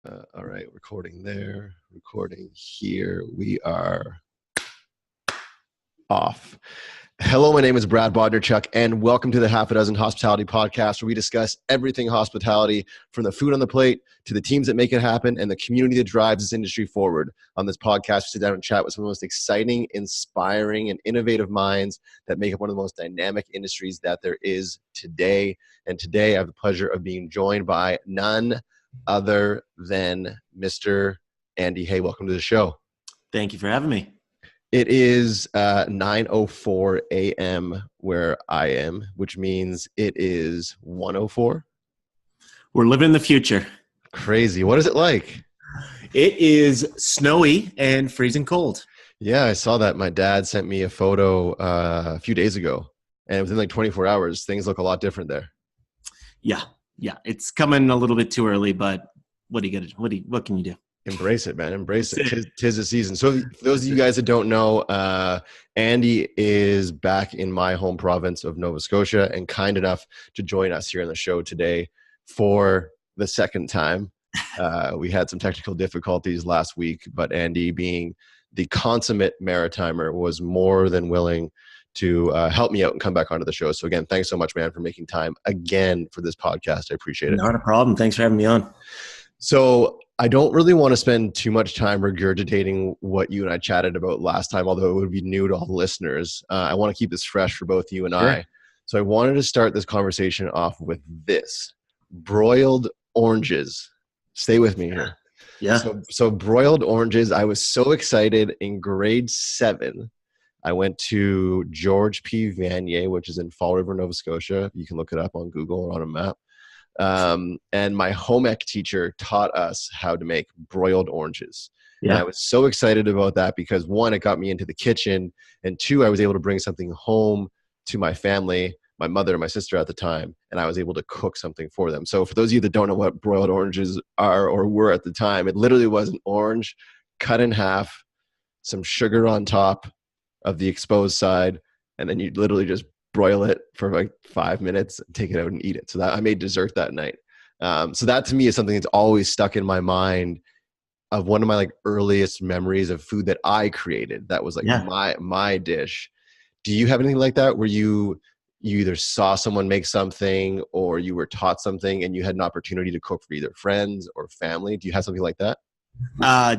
All right, recording there, recording here. We are off. Hello, my name is Brad Bodnerchuk, and welcome to the Half a Dozen Hospitality Podcast, where we discuss everything hospitality, from the food on the plate to the teams that make it happen and the community that drives this industry forward. On this podcast, we sit down and chat with some of the most exciting, inspiring, and innovative minds that make up one of the most dynamic industries that there is today. And today, I have the pleasure of being joined by none other than Mr. Andy. Hey, welcome to the show. Thank you for having me. It is 9:04 a.m. where I am, which means it is 1:04. We're living the future. Crazy. What is it like? It is snowy and freezing cold. Yeah, I saw that. My dad sent me a photo a few days ago, and within like 24 hours, things look a lot different there. Yeah. It's coming a little bit too early, but what can you do? Embrace it, man. Embrace it. Tis the season. So for those of you guys that don't know, Andy is back in my home province of Nova Scotia and kind enough to join us here on the show today for the second time. We had some technical difficulties last week, but Andy, being the consummate maritimer, was more than willing to help me out and come back onto the show. So again, thanks so much, man, for making time again for this podcast. I appreciate it. Not a problem. Thanks for having me on. So I don't really want to spend too much time regurgitating what you and I chatted about last time, although it would be new to all the listeners. I want to keep this fresh for both you and I. So I wanted to start this conversation off with this: broiled oranges. Stay with me here. Yeah. So broiled oranges. I was so excited in grade 7. I went to George P. Vanier, which is in Fall River, Nova Scotia. You can look it up on Google or on a map. And my home ec teacher taught us how to make broiled oranges. Yeah. And I was so excited about that because, one, it got me into the kitchen, and two, I was able to bring something home to my family, my mother and my sister at the time, and I was able to cook something for them. So for those of you that don't know what broiled oranges are or were at the time, it literally was an orange cut in half, some sugar on top of the exposed side, and then you literally just broil it for like 5 minutes, take it out and eat it. So that I made dessert that night. So that to me is something that's always stuck in my mind of one of my like earliest memories of food that I created. That was like my dish. Do you have anything like that where you either saw someone make something or you were taught something and you had an opportunity to cook for either friends or family? Do you have something like that?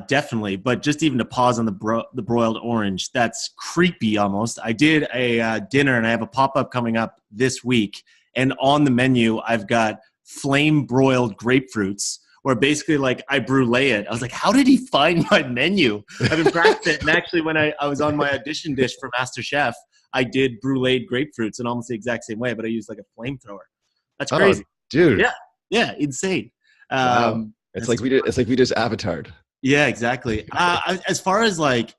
Definitely. But just even to pause on the broiled orange, that's creepy almost. I did a dinner, and I have a pop-up coming up this week. And on the menu, I've got flame broiled grapefruits, where basically like I brulee it. I was like, how did he find my menu? I've been practicing it. And actually when I was on my audition dish for MasterChef, I did bruleed grapefruits in almost the exact same way, but I used like a flamethrower. That's crazy. Oh, dude. Yeah. Insane. Wow. It's like we just avatared. Yeah, exactly. As far as like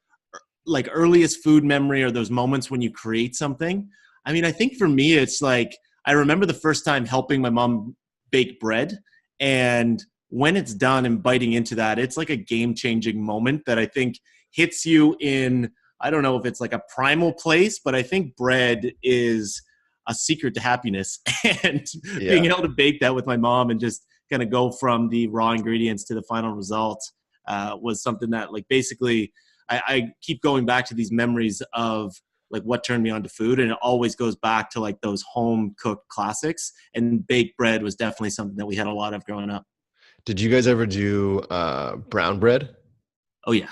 earliest food memory or those moments when you create something, I mean, I think for me, it's like, I remember the first time helping my mom bake bread, and when it's done and biting into that, it's like a game-changing moment that I think hits you in, I don't know if it's like a primal place, but I think bread is a secret to happiness. And being able to bake that with my mom and just kind of go from the raw ingredients to the final result was something that like basically I keep going back to these memories of like what turned me on to food, and it always goes back to like those home cooked classics, and baked bread was definitely something that we had a lot of growing up. Did you guys ever do brown bread? Oh yeah.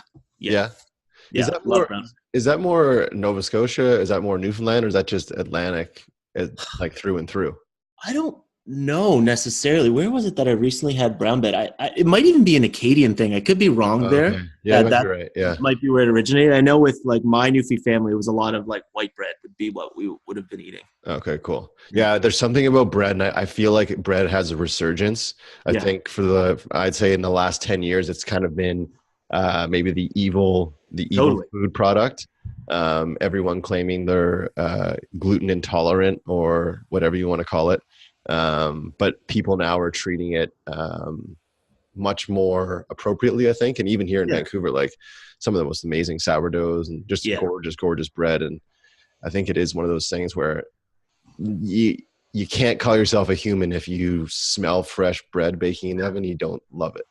Is that more Nova Scotia? Is that more Newfoundland, or is that just Atlantic like through and through? I don't know necessarily. Where was it that I recently had brown bread? It might even be an Acadian thing. I could be wrong there. Okay. Yeah, that right. Yeah, might be where it originated. I know with like my Newfie family, it was a lot of like white bread would be what we would have been eating. Okay, cool. Yeah, there's something about bread, and I feel like bread has a resurgence. I think I'd say in the last 10 years, it's kind of been maybe the evil food product. Everyone claiming they're gluten intolerant or whatever you want to call it. But people now are treating it much more appropriately, I think. And even here in Vancouver, like some of the most amazing sourdoughs and just gorgeous bread. And I think it is one of those things where you can't call yourself a human if you smell fresh bread baking in the oven, you don't love it.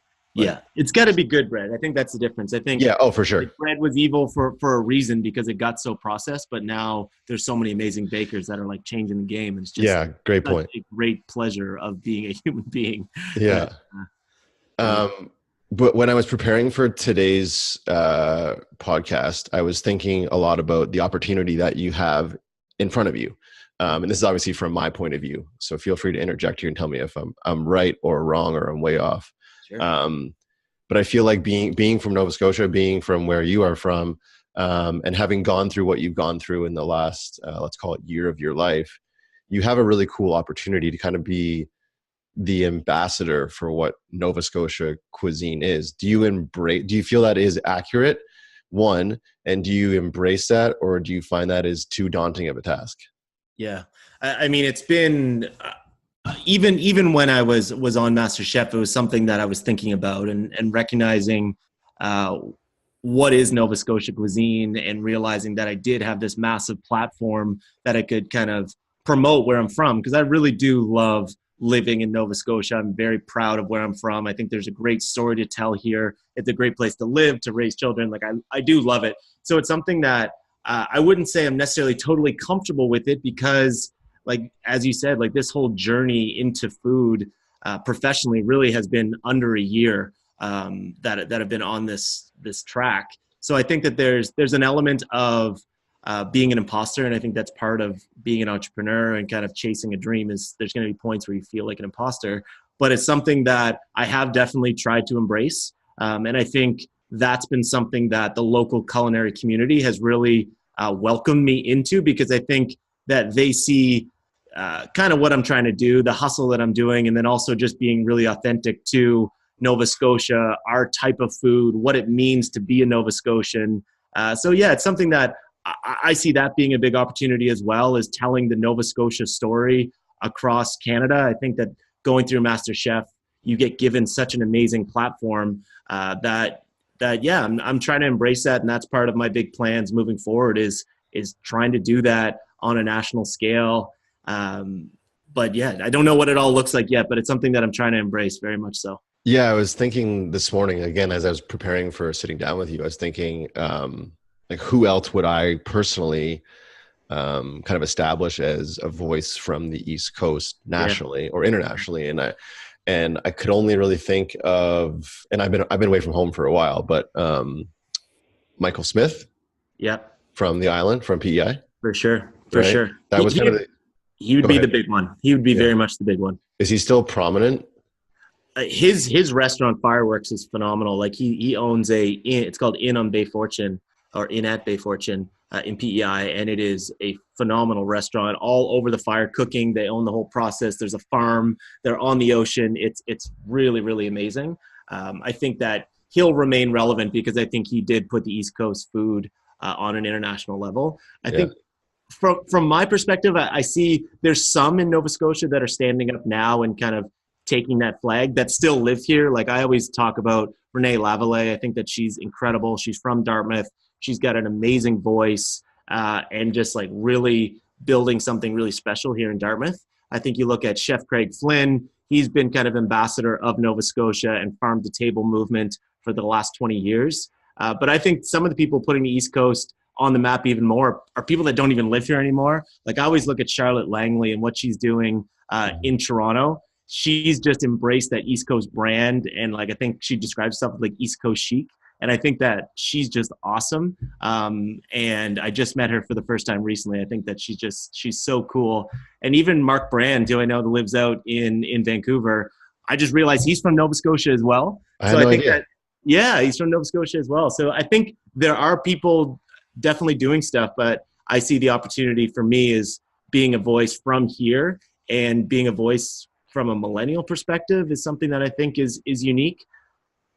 Yeah, it's got to be good bread. I think that's the difference. I think Yeah. Oh, for sure. like, bread was evil for a reason because it got so processed, but now there's so many amazing bakers that are like changing the game. And it's just Yeah. Great such point. a great pleasure of being a human being. That, Yeah. yeah, But when I was preparing for today's podcast, I was thinking a lot about the opportunity that you have in front of you. And this is obviously from my point of view. So feel free to interject here and tell me if I'm right or wrong or I'm way off. sure. But I feel like being from Nova Scotia, being from where you are from, and having gone through what you've gone through in the last, let's call it year of your life, you have a really cool opportunity to kind of be the ambassador for what Nova Scotia cuisine is. Do you feel that is accurate? One, and do you embrace that, or do you find that is too daunting of a task? Yeah, I mean, it's been even when I was on MasterChef, it was something that I was thinking about and recognizing uh, what is Nova Scotia cuisine and realizing that I did have this massive platform that I could kind of promote where I'm from, because I really do love living in Nova Scotia. I'm very proud of where I'm from. I think there's a great story to tell here. It's a great place to live, to raise children. Like I do love it. So it's something that I wouldn't say I'm necessarily totally comfortable with it because, like, as you said, like this whole journey into food professionally really has been under a year that have been on this track. So I think that there's an element of being an imposter, and I think that's part of being an entrepreneur and kind of chasing a dream. Is there's going to be points where you feel like an imposter, but it's something that I have definitely tried to embrace, and I think that's been something that the local culinary community has really welcomed me into, because I think that they see kind of what I'm trying to do, the hustle that I'm doing, and then also just being really authentic to Nova Scotia, our type of food, what it means to be a Nova Scotian. So yeah, it's something that I see that being a big opportunity as well, is telling the Nova Scotia story across Canada. I think that going through MasterChef, you get given such an amazing platform that yeah, I'm trying to embrace that, and that's part of my big plans moving forward is trying to do that on a national scale. But yeah, I don't know what it all looks like yet, but it's something that I'm trying to embrace very much so. Yeah, I was thinking this morning, again, as I was preparing for sitting down with you, I was thinking, like, who else would I personally kind of establish as a voice from the East Coast nationally or internationally? And I could only really think of, and I've been away from home for a while, but Michael Smith, Yeah, from the island, from PEI, for sure, for right? sure. That was kind of He would go be ahead. the big one. He would be Yeah. very much the big one. Is he still prominent? His restaurant Fireworks is phenomenal. Like he owns it's called Inn on Bay Fortune, or Inn at Bay Fortune in PEI, and it is a phenomenal restaurant all over the fire cooking. They own the whole process. There's a farm. They're on the ocean. It's really, really amazing. I think that he'll remain relevant because I think he did put the East Coast food on an international level. I think from my perspective, I see there's some in Nova Scotia that are standing up now and kind of taking that flag that still live here. Like I always talk about Renee Lavallee. I think that she's incredible. She's from Dartmouth. She's got an amazing voice and just like really building something really special here in Dartmouth. I think you look at Chef Craig Flynn. He's been kind of ambassador of Nova Scotia and farm to table movement for the last 20 years. But I think some of the people putting the East Coast on the map even more are people that don't even live here anymore. Like I always look at Charlotte Langley and what she's doing in Toronto. She's just embraced that East Coast brand. And like, I think she describes herself like East Coast chic. And I think that she's just awesome. And I just met her for the first time recently. I think that she's so cool. And even Mark Brand, who I know lives out in Vancouver, I just realized he's from Nova Scotia as well. I had no idea. Yeah, he's from Nova Scotia as well. So I think there are people definitely doing stuff, but I see the opportunity for me is being a voice from here, and being a voice from a millennial perspective is something that I think is unique.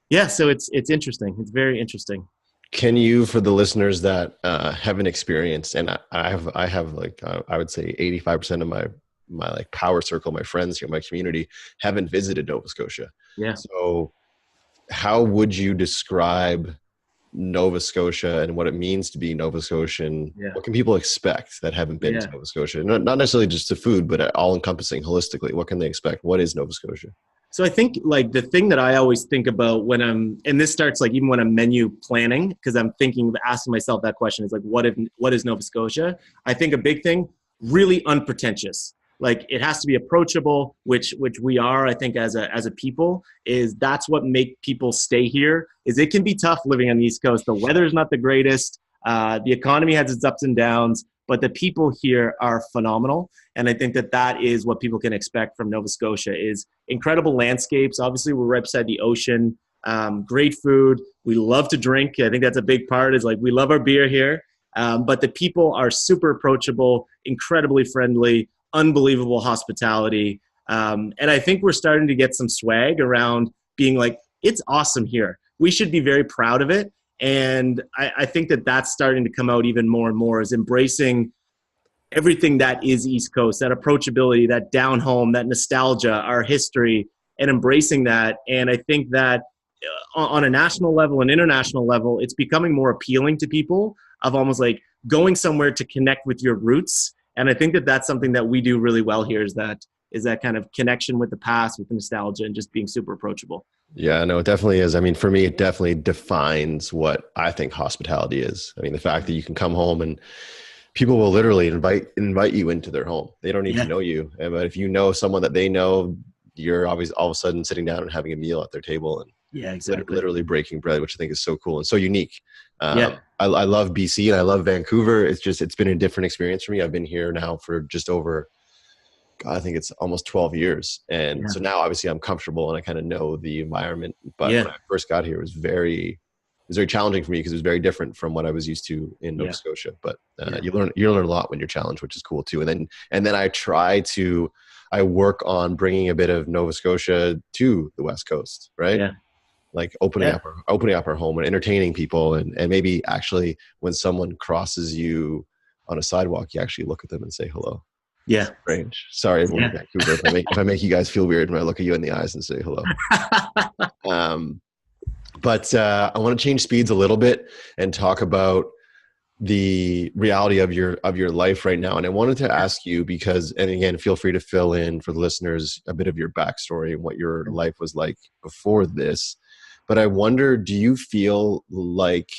Yeah, so it's interesting. It's very interesting. Can you, for the listeners that haven't experienced, and I have like I would say 85% of my like power circle, my friends here, my community haven't visited Nova Scotia. Yeah. So how would you describe Nova Scotia and what it means to be Nova Scotian? Yeah. What can people expect that haven't been to Nova Scotia? Not necessarily just to food, but all encompassing holistically. What can they expect? What is Nova Scotia? So I think like the thing that I always think about when and this starts like even when I'm menu planning, because I'm thinking, asking myself that question is like, what is Nova Scotia? I think a big thing, really unpretentious. Like it has to be approachable, which we are, I think, as a people, is that's what make people stay here. Is it can be tough living on the East Coast. The weather is not the greatest. The economy has its ups and downs, but the people here are phenomenal. And I think that that is what people can expect from Nova Scotia is incredible landscapes. Obviously, we're right beside the ocean. Great food. We love to drink. I think that's a big part. Is like we love our beer here, but the people are super approachable, incredibly friendly, unbelievable hospitality, and I think we're starting to get some swag around being like, it's awesome here. We should be very proud of it, and I think that that's starting to come out even more and more. Is embracing everything that is East Coast, that approachability, that down home, that nostalgia, our history, and embracing that. And I think that on a national level and international level, it's becoming more appealing to people of almost like going somewhere to connect with your roots. And I think that that's something that we do really well here is that kind of connection with the past, with the nostalgia, and just being super approachable. Yeah, no, it definitely is. I mean, for me, it definitely defines what I think hospitality is. I mean, the fact that you can come home and people will literally invite you into their home. They don't need to know you, but if you know someone that they know, you're always all of a sudden sitting down and having a meal at their table and literally breaking bread, which I think is so cool and so unique. I love BC and I love Vancouver. It's been a different experience for me. I've been here now for just over, God, I think it's almost 12 years. And so now obviously I'm comfortable and I kind of know the environment. But when I first got here, it was very challenging for me because it was very different from what I was used to in Nova Scotia. But you learn a lot when you're challenged, which is cool too. And then I work on bringing a bit of Nova Scotia to the West Coast, right? Yeah. Like opening up our home and entertaining people, and maybe actually when someone crosses you on a sidewalk, you actually look at them and say hello. Yeah. Strange. Sorry, everyone in Vancouver. If I make you guys feel weird when I look at you in the eyes and say hello. But I want to change speeds a little bit and talk about the reality of your life right now. And I wanted to ask you because, and again, feel free to fill in for the listeners a bit of your backstory and what your life was like before this. But I wonder, do you feel like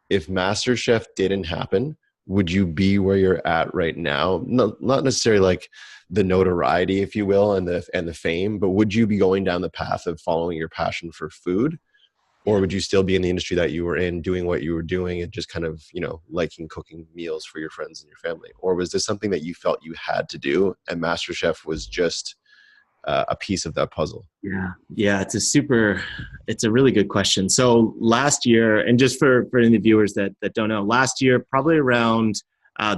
if MasterChef didn't happen, would you be where you're at right now? No, not necessarily like the notoriety, if you will, and the fame, but would you be going down the path of following your passion for food? Or would you still be in the industry that you were in, doing what you were doing and just kind of, liking cooking meals for your friends and your family? Or was this something that you felt you had to do and MasterChef was just a piece of that puzzle? Yeah. It's a really good question. So last year, and just for any of the viewers that don't know, last year, probably around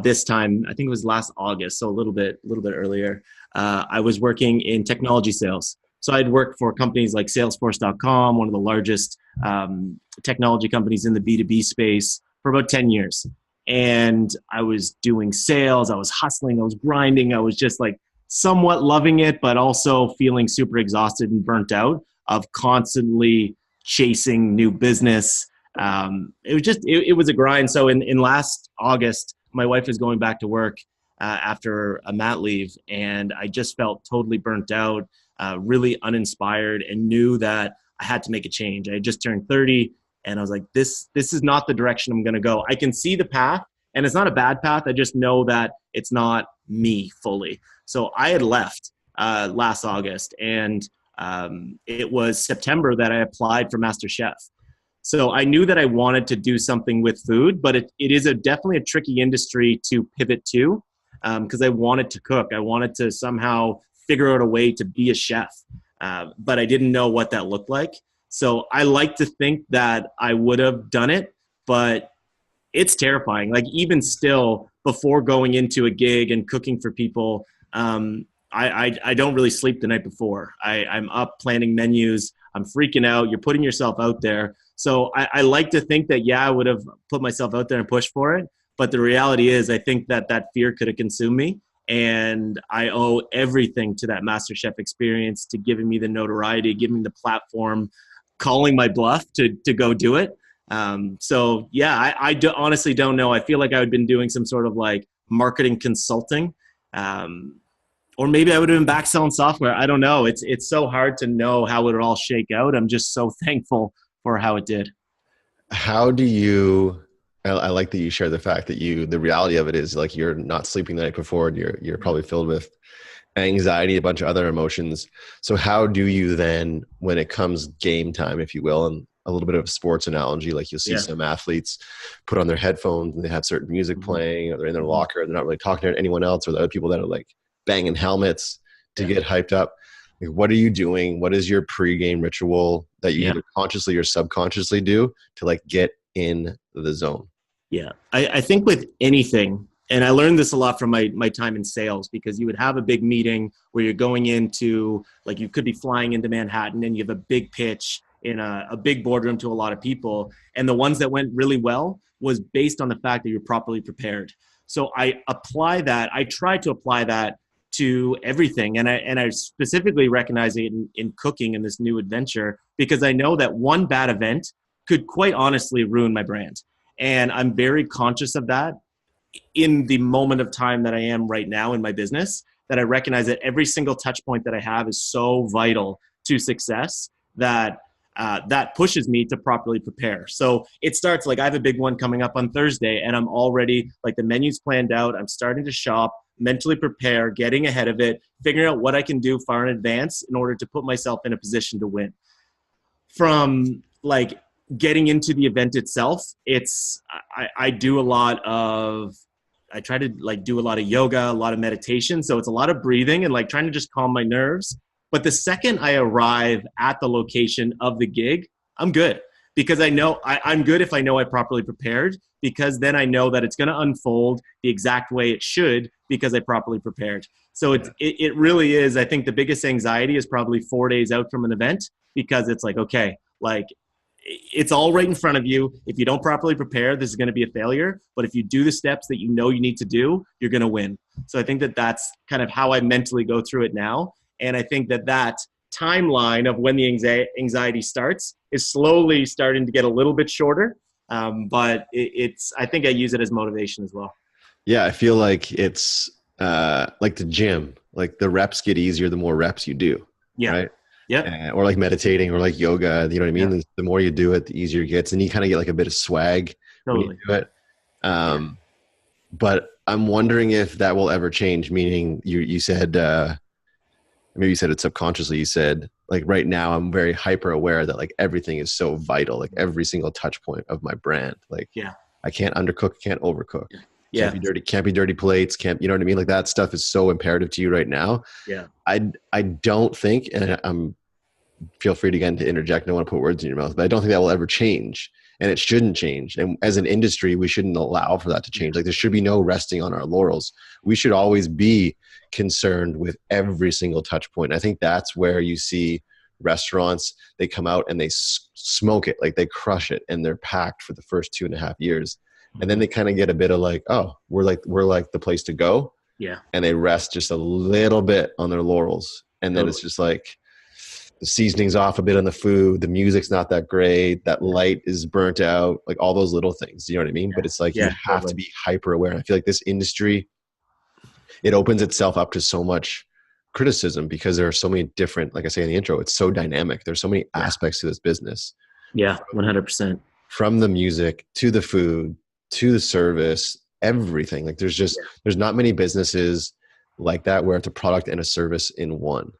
this time, I think it was last August, so a little bit earlier, I was working in technology sales. So I'd worked for companies like Salesforce.com, one of the largest technology companies in the B2B space, for about 10 years. And I was doing sales, I was hustling, I was grinding, I was just like somewhat loving it, but also feeling super exhausted and burnt out of constantly chasing new business. It was a grind. So in last August, my wife was going back to work after a mat leave, and I just felt totally burnt out, really uninspired, and knew that I had to make a change. I had just turned 30, and I was like, this is not the direction I'm going to go. I can see the path, and it's not a bad path. I just know that it's not me fully. So I had left last August, and it was September that I applied for MasterChef. So I knew that I wanted to do something with food, but it is definitely a tricky industry to pivot to, because I wanted to cook. I wanted to somehow figure out a way to be a chef, but I didn't know what that looked like. So I like to think that I would have done it, but it's terrifying. Like even still, before going into a gig and cooking for people, I don't really sleep the night before. I'm up planning menus. I'm freaking out. You're putting yourself out there. So I like to think that, I would have put myself out there and pushed for it. But the reality is, I think that fear could have consumed me. And I owe everything to that MasterChef experience, to giving me the notoriety, giving me the platform, calling my bluff to go do it. I honestly don't know. I feel like I've been doing some sort of like marketing consulting Or maybe I would have been back selling software. I don't know. It's so hard to know how it would all shake out. I'm just so thankful for how it did. How do you, I like that you share the fact that the reality of it is like you're not sleeping the night before, and you're probably filled with anxiety, a bunch of other emotions. So how do you then, when it comes game time, if you will, and a little bit of a sports analogy, like you'll see Yeah. some athletes put on their headphones and they have certain music playing, or they're in their locker and they're not really talking to anyone else, or the other people that are like banging helmets to get hyped up. Like, what are you doing? What is your pregame ritual that you either consciously or subconsciously do to like get in the zone? Yeah. I think with anything, and I learned this a lot from my time in sales, because you would have a big meeting where you're going into, like, you could be flying into Manhattan and you have a big pitch in a big boardroom to a lot of people. And the ones that went really well was based on the fact that you're properly prepared. So I try to apply that to everything. And I specifically recognize it in cooking in this new adventure, because I know that one bad event could quite honestly ruin my brand. And I'm very conscious of that in the moment of time that I am right now in my business, that I recognize that every single touch point that I have is so vital to success that that pushes me to properly prepare. So it starts like, I have a big one coming up on Thursday, and I'm already like, the menu's planned out. I'm starting to shop, mentally prepare, getting ahead of it, figuring out what I can do far in advance in order to put myself in a position to win. From like getting into the event itself, I do a lot of, I try to like do a lot of yoga, a lot of meditation. So it's a lot of breathing and like trying to just calm my nerves. But the second I arrive at the location of the gig, I'm good, because I know I'm good if I know I properly prepared, because then I know that it's going to unfold the exact way it should, because I properly prepared. So it really is. I think the biggest anxiety is probably 4 days out from an event, because it's like, okay, like, it's all right in front of you. If you don't properly prepare, this is going to be a failure. But if you do the steps that you know you need to do, you're going to win. So I think that that's kind of how I mentally go through it now. And I think that that timeline of when the anxiety starts is slowly starting to get a little bit shorter. But I think I use it as motivation as well. Yeah, I feel like it's like the gym. Like the reps get easier the more reps you do, right? Yeah. Or like meditating or like yoga, you know what I mean? Yeah. The more you do it, the easier it gets. And you kind of get like a bit of swag when you do it. But I'm wondering if that will ever change, meaning you said, maybe you said it subconsciously, you said like, right now I'm very hyper aware that like everything is so vital, like every single touch point of my brand. Like I can't undercook, can't overcook. Can't be dirty plates. You know what I mean? Like that stuff is so imperative to you right now. Yeah. I don't think, and feel free to again to interject. I don't want to put words in your mouth, but I don't think that will ever change, and it shouldn't change. And as an industry, we shouldn't allow for that to change. Like there should be no resting on our laurels. We should always be concerned with every single touch point. And I think that's where you see restaurants, they come out and they smoke it, like they crush it, and they're packed for the first 2.5 years. And then they kind of get a bit of like, oh, we're like the place to go. Yeah. And they rest just a little bit on their laurels. And then it's just like the seasoning's off a bit on the food. The music's not that great. That light is burnt out, like all those little things. You know what I mean? But it's like, you have to be hyper aware. And I feel like this industry, it opens itself up to so much criticism, because there are so many different, like I say in the intro, it's so dynamic. There's so many aspects to this business. Yeah. 100%. From the music to the food, to the service, everything. Like there's not many businesses like that where it's a product and a service in one.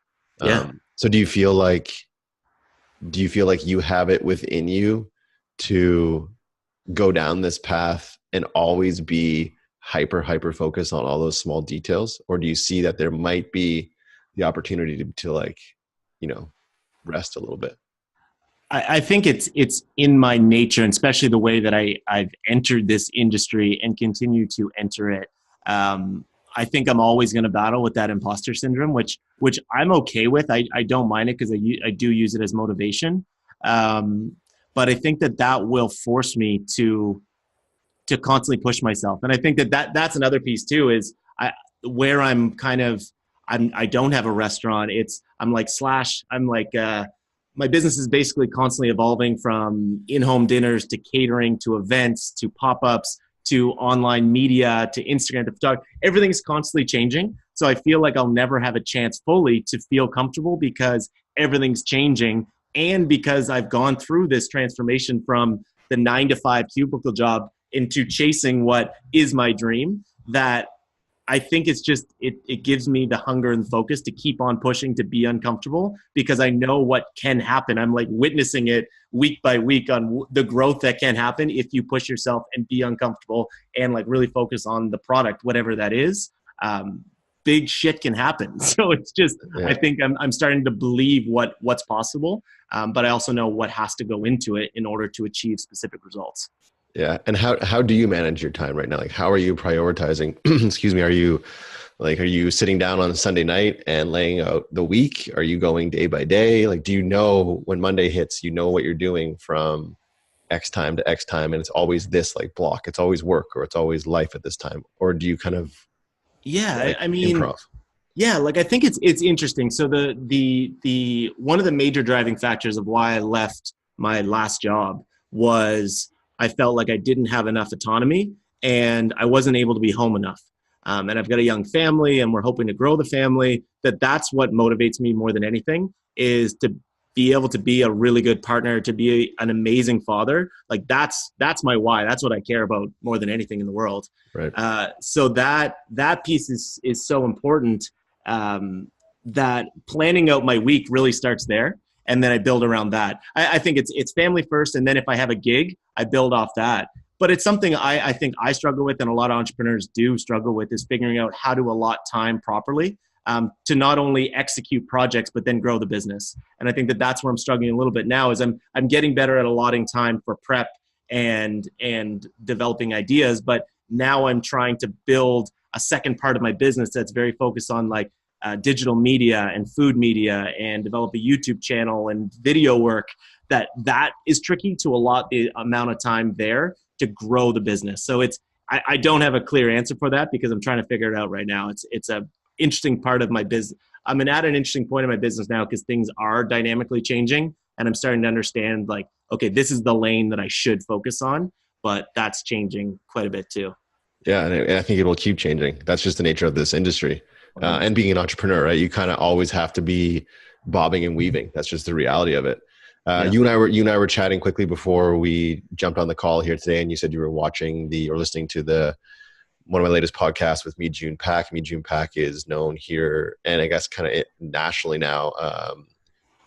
So do you feel like you have it within you to go down this path and always be hyper focused on all those small details? Or do you see that there might be the opportunity to like, rest a little bit? I think it's in my nature, and especially the way that I've entered this industry and continue to enter it. I think I'm always going to battle with that imposter syndrome, which I'm okay with. I don't mind it, because I do use it as motivation. But I think that will force me to constantly push myself. And I think that's another piece too, is where I don't have a restaurant. My business is basically constantly evolving, from in-home dinners to catering to events to pop-ups to online media to Instagram to photography. Everything is constantly changing. So I feel like I'll never have a chance fully to feel comfortable because everything's changing, and because I've gone through this transformation from the 9 to 5 cubicle job into chasing what is my dream, that I think it's just, it gives me the hunger and focus to keep on pushing, to be uncomfortable, because I know what can happen. I'm like witnessing it week by week on the growth that can happen if you push yourself and be uncomfortable and like really focus on the product, whatever that is. Big shit can happen. So it's just, I think I'm starting to believe what's possible, but I also know what has to go into it in order to achieve specific results. Yeah. And how do you manage your time right now? Like, how are you prioritizing? Excuse me. Are you sitting down on Sunday night and laying out the week? Are you going day by day? Like, do you know when Monday hits, you know what you're doing from X time to X time, and it's always this like block, it's always work, or it's always life at this time? Or do you kind of like I mean, improv? yeah, like I think it's interesting. So the one of the major driving factors of why I left my last job was I felt like I didn't have enough autonomy and I wasn't able to be home enough. And I've got a young family and we're hoping to grow the family. That's what motivates me more than anything, is to be able to be a really good partner, to be an amazing father. Like that's my why. That's what I care about more than anything in the world. Right. So that piece is so important, that planning out my week really starts there. And then I build around that. I think it's family first. And then if I have a gig, I build off that. But it's something I think I struggle with, and a lot of entrepreneurs do struggle with, is figuring out how to allot time properly, to not only execute projects, but then grow the business. And I think that's where I'm struggling a little bit now, is I'm getting better at allotting time for prep and developing ideas. But now I'm trying to build a second part of my business that's very focused on like digital media and food media, and develop a YouTube channel and video work. That is tricky to allot the amount of time there to grow the business. So I don't have a clear answer for that, because I'm trying to figure it out right now. It's a interesting part of my business. I'm at an interesting point in my business now, because things are dynamically changing, and I'm starting to understand like, okay, this is the lane that I should focus on, but that's changing quite a bit too. Yeah. And I think it will keep changing. That's just the nature of this industry. And being an entrepreneur, right? You kind of always have to be bobbing and weaving. That's just the reality of it. You and I were chatting quickly before we jumped on the call here today, and you said you were watching or listening to one of my latest podcasts with Me June Pak. Me June Pak is known here, and I guess kind of nationally now.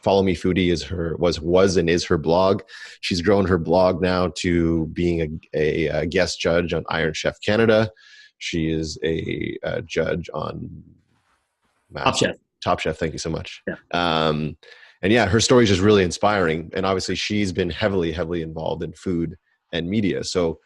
Follow Me Foodie was and is her blog. She's grown her blog now to being a guest judge on Iron Chef Canada. She is a judge on Top Chef. Thank you so much. Yeah. And yeah, her story is just really inspiring. And obviously she's been heavily involved in food and media. So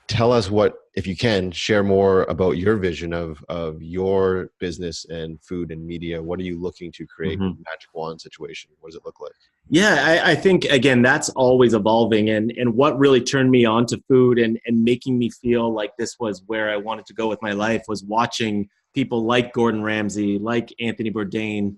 tell us if you can, share more about your vision of your business and food and media. What are you looking to create? A magic wand situation? What does it look like? Yeah, I think, again, that's always evolving. And what really turned me on to food and making me feel like this was where I wanted to go with my life was watching people like Gordon Ramsay, like Anthony Bourdain,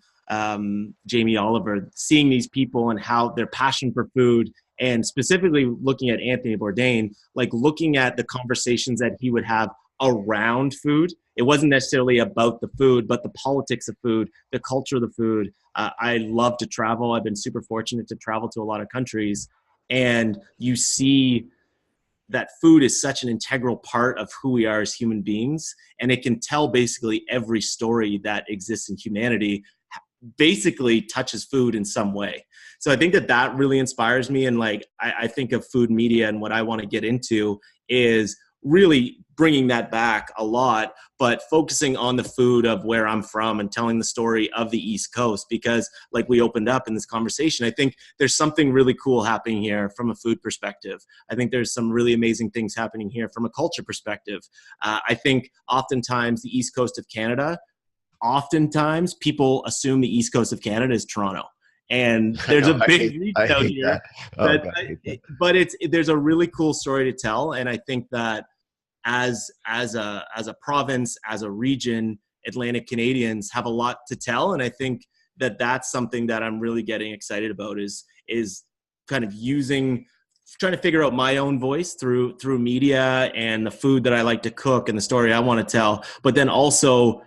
Jamie Oliver, seeing these people and how their passion for food, and specifically looking at Anthony Bourdain, like looking at the conversations that he would have around food. It wasn't necessarily about the food, but the politics of food, the culture of the food. I love to travel. I've been super fortunate to travel to a lot of countries, and you see that food is such an integral part of who we are as human beings, and it can tell basically every story that exists in humanity basically touches food in some way. So I think that really inspires me. And like, I think of food media, and what I want to get into is really bringing that back a lot, but focusing on the food of where I'm from and telling the story of the East Coast, because like we opened up in this conversation, I think there's something really cool happening here from a food perspective. I think there's some really amazing things happening here from a culture perspective. I think oftentimes the East Coast of Canada, oftentimes people assume the East Coast of Canada is Toronto. And there's a big reach out here. But there's a really cool story to tell. And I think that as a province, as a region, Atlantic Canadians have a lot to tell. And I think that's something that I'm really getting excited about, is kind of trying to figure out my own voice through media and the food that I like to cook and the story I want to tell, but then also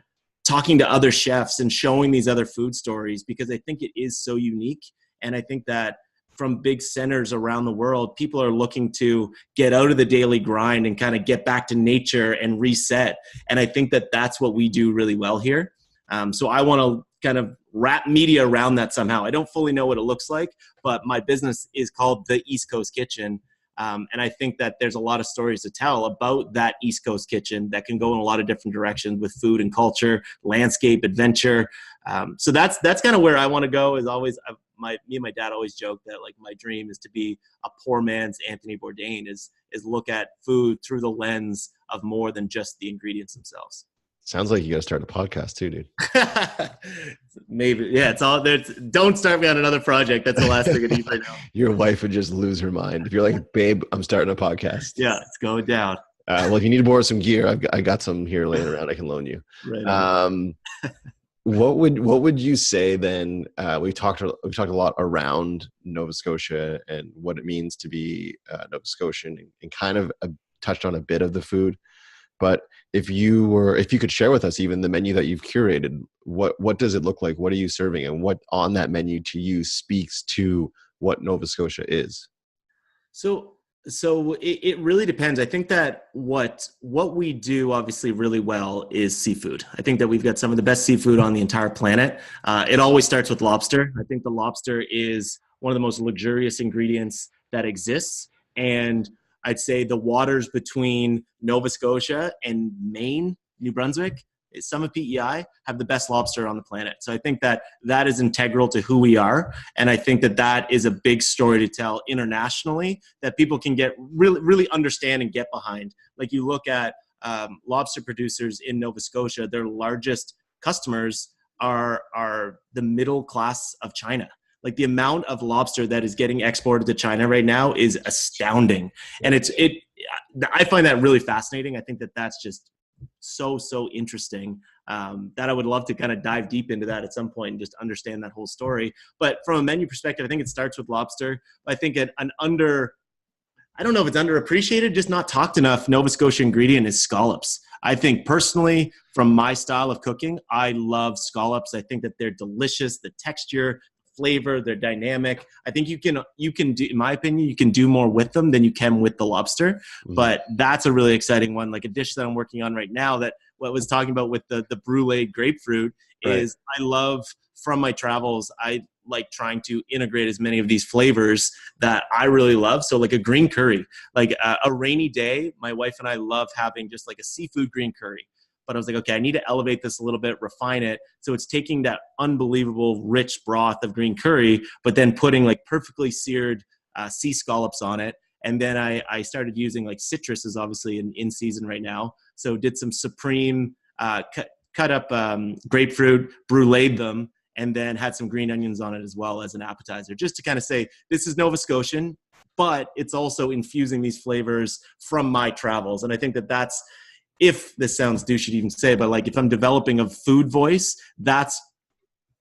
talking to other chefs and showing these other food stories, because I think it is so unique. And I think that from big centers around the world, people are looking to get out of the daily grind and kind of get back to nature and reset. And I think that that's what we do really well here. So I want to kind of wrap media around that somehow. I don't fully know what it looks like, but my business is called the East Coast Kitchen. And I think that there's a lot of stories to tell about that East Coast kitchen that can go in a lot of different directions with food and culture, landscape, adventure. So that's kind of where I want to go. Is always me and my dad always joke that like my dream is to be a poor man's Anthony Bourdain, is look at food through the lens of more than just the ingredients themselves. Sounds like you got to start a podcast too, dude. Maybe. Yeah, it's all there. Don't start me on another project. That's the last thing I need right now. Your wife would just lose her mind if you're like, babe, I'm starting a podcast. Yeah, it's going down. Well, if you need to borrow some gear, I got some here laying around. I can loan you. Right. What would you say then? We talked a lot around Nova Scotia and what it means to be Nova Scotian, and kind of touched on a bit of the food. But if you could share with us even the menu that you've curated, what does it look like? What are you serving, and what on that menu to you speaks to what Nova Scotia is? So it really depends. I think that what we do obviously really well is seafood. I think that we've got some of the best seafood on the entire planet. It always starts with lobster. I think the lobster is one of the most luxurious ingredients that exists. And I'd say the waters between Nova Scotia and Maine, New Brunswick, Summit PEI, have the best lobster on the planet. So I think that that is integral to who we are. And I think that that is a big story to tell internationally that people can get really understand and get behind. Like you look at lobster producers in Nova Scotia, their largest customers are the middle class of China. Like the amount of lobster that is getting exported to China right now is astounding. And I find that really fascinating. I think that that's just so interesting that I would love to kind of dive deep into that at some point and just understand that whole story. But from a menu perspective, I think it starts with lobster. I think I don't know if it's underappreciated, just not talked enough, Nova Scotia ingredient is scallops. I think personally, from my style of cooking, I love scallops. I think that they're delicious, the texture, flavor, they're dynamic. I think you can do, in my opinion, you can do more with them than you can with the lobster. Mm-hmm. But that's a really exciting one. Like a dish that I'm working on right now that what I was talking about with the brulee grapefruit is I love, from my travels, I like trying to integrate as many of these flavors that I really love. So like a green curry, like a rainy day, my wife and I love having just like a seafood green curry. But I was like, okay, I need to elevate this a little bit, refine it. So it's taking that unbelievable rich broth of green curry, but then putting like perfectly seared sea scallops on it. And then I started using like citrus is obviously in season right now. So did some supreme cut up grapefruit, bruleed them, and then had some green onions on it as well as an appetizer, just to kind of say this is Nova Scotian, but it's also infusing these flavors from my travels. And I think that that's, if this sounds douchey to even say, but like if I'm developing a food voice, that's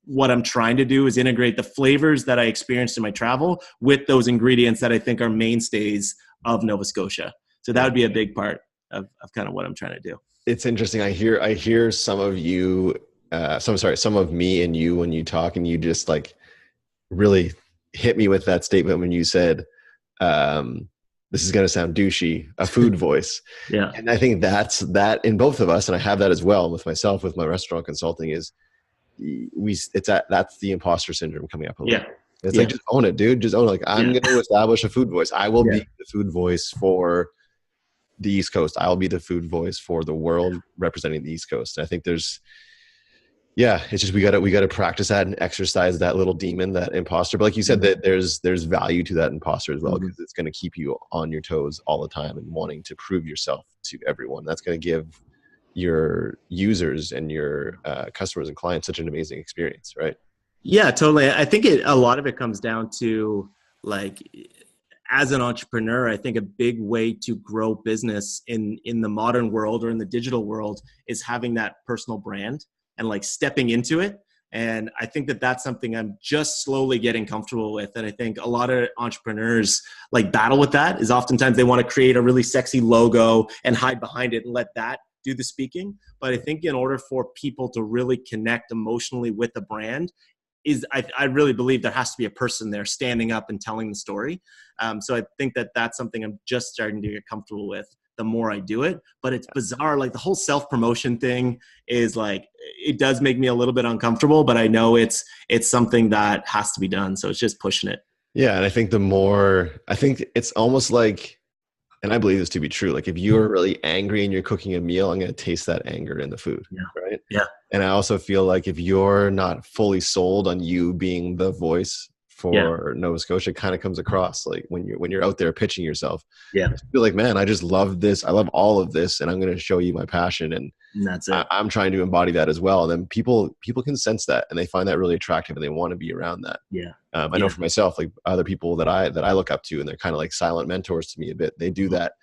what I'm trying to do, is integrate the flavors that I experienced in my travel with those ingredients that I think are mainstays of Nova Scotia. So that would be a big part of kind of what I'm trying to do. It's interesting. I hear some of me and you when you talk, and you just like really hit me with that statement when you said, this is going to sound douchey, a food voice. Yeah. And I think that's that in both of us. And I have that as well with myself, with my restaurant consulting, is that's the imposter syndrome coming up. It's like, just own it, dude. Just own it. Like, I'm going to establish a food voice. I will be the food voice for the East Coast. I'll be the food voice for the world representing the East Coast. And I think it's just, we got to practice that and exercise that little demon, that imposter. But like you said, that there's value to that imposter as well, because it's going to keep you on your toes all the time and wanting to prove yourself to everyone. That's going to give your users and your customers and clients such an amazing experience, right? Yeah, totally. I think a lot of it comes down to, like, as an entrepreneur, I think a big way to grow business in the modern world or in the digital world is having that personal brand and like stepping into it. And I think that that's something I'm just slowly getting comfortable with. And I think a lot of entrepreneurs like battle with that, is oftentimes they want to create a really sexy logo and hide behind it and let that do the speaking. But I think in order for people to really connect emotionally with the brand, I really believe there has to be a person there standing up and telling the story. So I think that that's something I'm just starting to get comfortable with the more I do it. But it's bizarre. Like the whole self-promotion thing is like, it does make me a little bit uncomfortable, but I know it's something that has to be done. So it's just pushing it. Yeah. And I think I think it's almost like, and I believe this to be true, like if you're really angry and you're cooking a meal, I'm going to taste that anger in the food. Yeah. Right. Yeah. And I also feel like if you're not fully sold on you being the voice for Nova Scotia, it kind of comes across like when you're out there pitching yourself. Yeah. I feel like, man, I just love this. I love all of this, and I'm going to show you my passion, and that's it. I'm trying to embody that as well. And then people can sense that, and they find that really attractive, and they want to be around that. Yeah. I know for myself, like other people that I look up to, and they're kind of like silent mentors to me a bit. They do that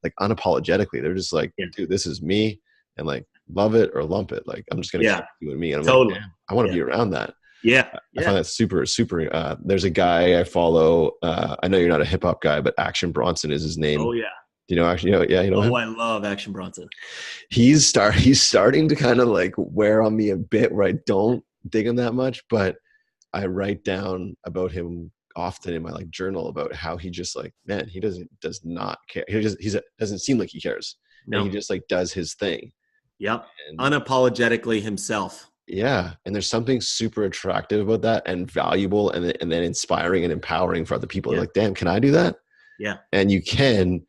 like unapologetically. They're just like, dude, this is me, and like love it or lump it. Like I'm just going to keep doing me, and I'm totally. like, I want to be around that. Yeah. I find that super. There's a guy I follow. I know you're not a hip hop guy, but Action Bronson is his name. Oh yeah. Do you know Action? You know him? I love Action Bronson. He's starting to kind of like wear on me a bit where I don't dig him that much, but I write down about him often in my like journal about how he just like, man, he does not care. He doesn't seem like he cares. No. And he just like does his thing. Yep. And unapologetically himself. Yeah. And there's something super attractive about that and valuable and then inspiring and empowering for other people. They're like, damn, can I do that? Yeah. And you can,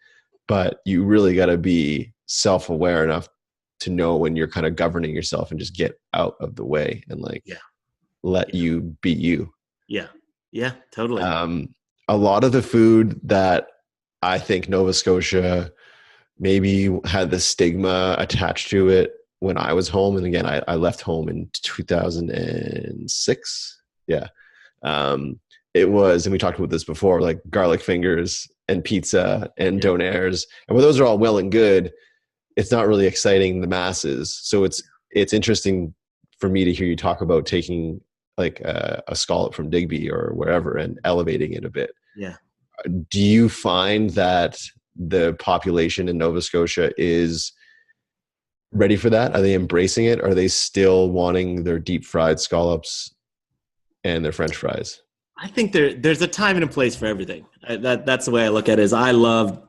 but you really got to be self-aware enough to know when you're kind of governing yourself and just get out of the way and like, let you be you. Yeah. Yeah, totally. A lot of the food that I think Nova Scotia maybe had the stigma attached to it when I was home. And again, I left home in 2006. Yeah. It was, and we talked about this before, like garlic fingers and pizza and donaires. And while those are all well and good, it's not really exciting the masses. So it's interesting for me to hear you talk about taking like a scallop from Digby or wherever and elevating it a bit. Yeah. Do you find that the population in Nova Scotia is ready for that? Are they embracing it? Are they still wanting their deep fried scallops and their French fries? I think there's a time and a place for everything. That's the way I look at it. Is I love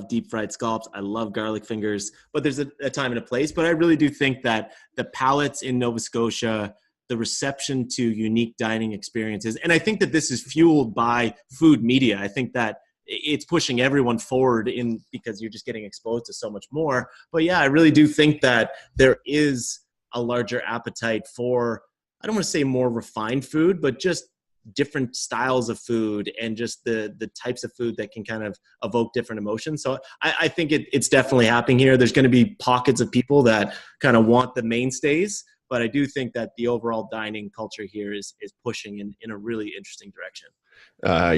deep fried scallops. I love garlic fingers, but there's a time and a place. But I really do think that the palates in Nova Scotia, the reception to unique dining experiences, and I think that this is fueled by food media. I think that it's pushing everyone forward because you're just getting exposed to so much more. But yeah, I really do think that there is a larger appetite for, I don't want to say more refined food, but just different styles of food and just the types of food that can kind of evoke different emotions. So I think it's definitely happening here. There's going to be pockets of people that kind of want the mainstays, but I do think that the overall dining culture here is pushing in a really interesting direction.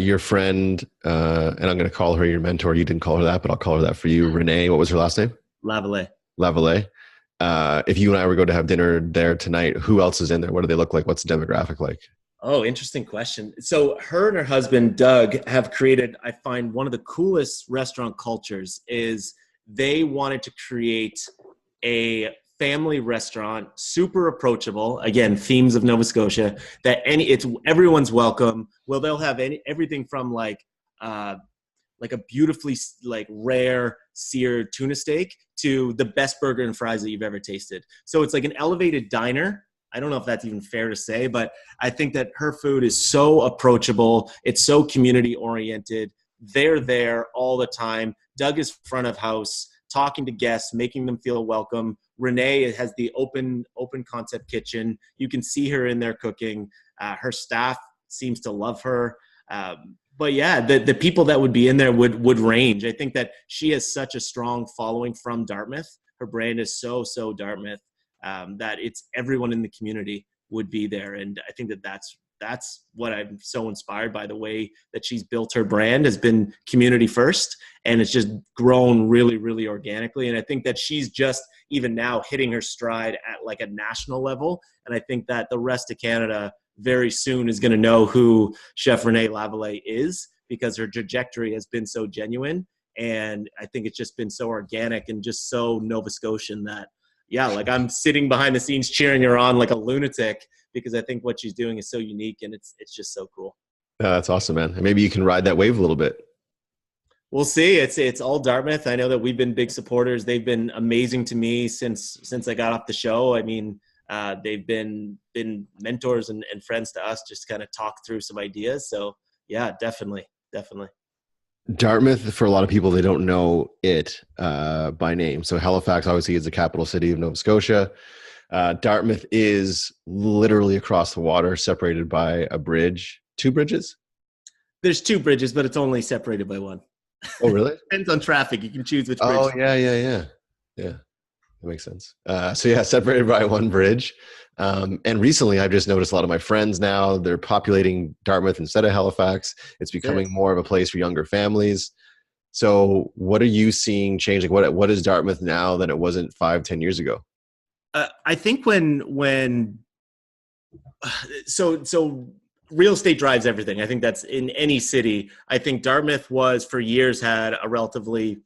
Your friend, and I'm going to call her your mentor. You didn't call her that, but I'll call her that for you. Renee, what was her last name? Lavallee. If you and I were going to have dinner there tonight, who else is in there? What do they look like? What's the demographic like? Oh, interesting question. So her and her husband, Doug, have created, I find one of the coolest restaurant cultures is they wanted to create a family restaurant, super approachable. Again, themes of Nova Scotia, that everyone's welcome. Well, they'll have everything from like a beautifully like rare seared tuna steak to the best burger and fries that you've ever tasted. So it's like an elevated diner. I don't know if that's even fair to say, but I think that her food is so approachable. It's so community oriented. They're there all the time. Doug is front of house, talking to guests, making them feel welcome. Renee has the open concept kitchen. You can see her in there cooking. Her staff seems to love her. But yeah, the people that would be in there would range. I think that she has such a strong following from Dartmouth. Her brand is so Dartmouth. That it's everyone in the community would be there. And I think that that's what I'm so inspired by. The way that she's built her brand has been community first, and it's just grown really, really organically. And I think that she's just even now hitting her stride at like a national level. And I think that the rest of Canada very soon is going to know who Chef Renee Lavallee is, because her trajectory has been so genuine. And I think it's just been so organic and just so Nova Scotian that, yeah, like I'm sitting behind the scenes cheering her on like a lunatic, because I think what she's doing is so unique, and it's just so cool. That's awesome, man. And maybe you can ride that wave a little bit. We'll see. It's all Dartmouth. I know that we've been big supporters. They've been amazing to me since I got off the show. I mean, they've been mentors and friends to us, just kind of talk through some ideas. So yeah, definitely. Dartmouth, for a lot of people, they don't know it by name. So Halifax obviously is the capital city of Nova Scotia. Dartmouth is literally across the water, separated by a bridge. 2 bridges? There's 2 bridges, but it's only separated by 1. Oh, really? Depends on traffic. You can choose which bridge. Oh, yeah. That makes sense. So yeah, separated by 1 bridge. And recently I've just noticed a lot of my friends now, they're populating Dartmouth instead of Halifax. It's becoming more of a place for younger families. So what are you seeing change? Like what is Dartmouth now than it wasn't 5-10 years ago? I think so real estate drives everything. I think that's in any city. I think Dartmouth was for years had a relatively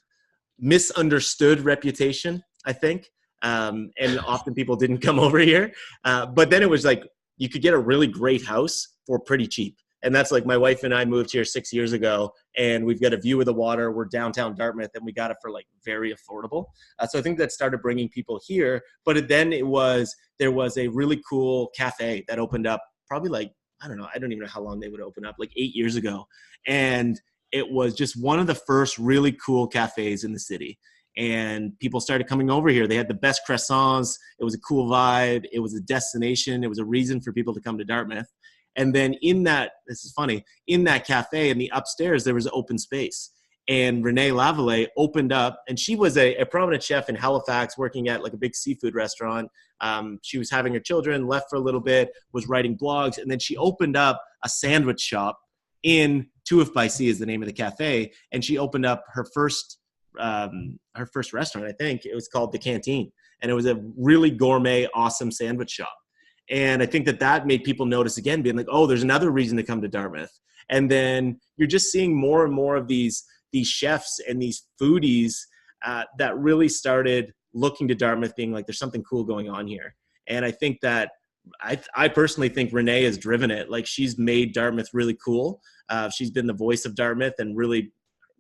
misunderstood reputation, I think. And often people didn't come over here. But then it was like, you could get a really great house for pretty cheap. And that's like, my wife and I moved here 6 years ago, and we've got a view of the water. We're downtown Dartmouth, and we got it for like very affordable. So I think that started bringing people here. But then there was a really cool cafe that opened up probably like, I don't even know how long they would open up, like 8 years ago. And it was just one of the first really cool cafes in the city. And people started coming over here. They had the best croissants. It was a cool vibe. It was a destination. It was a reason for people to come to Dartmouth. And then this is funny, in that cafe in the upstairs, there was open space. And Renee Lavallee opened up, and she was a prominent chef in Halifax working at like a big seafood restaurant. She was having her children, left for a little bit, was writing blogs, and then she opened up a sandwich shop in 2F by C is the name of the cafe. And she opened up her first restaurant, I think. It was called The Canteen. And it was a really gourmet, awesome sandwich shop. And I think that made people notice again, being like, oh, there's another reason to come to Dartmouth. And then you're just seeing more and more of these chefs and these foodies that really started looking to Dartmouth, being like, there's something cool going on here. And I think that I personally think Renee has driven it. Like, she's made Dartmouth really cool. She's been the voice of Dartmouth, and really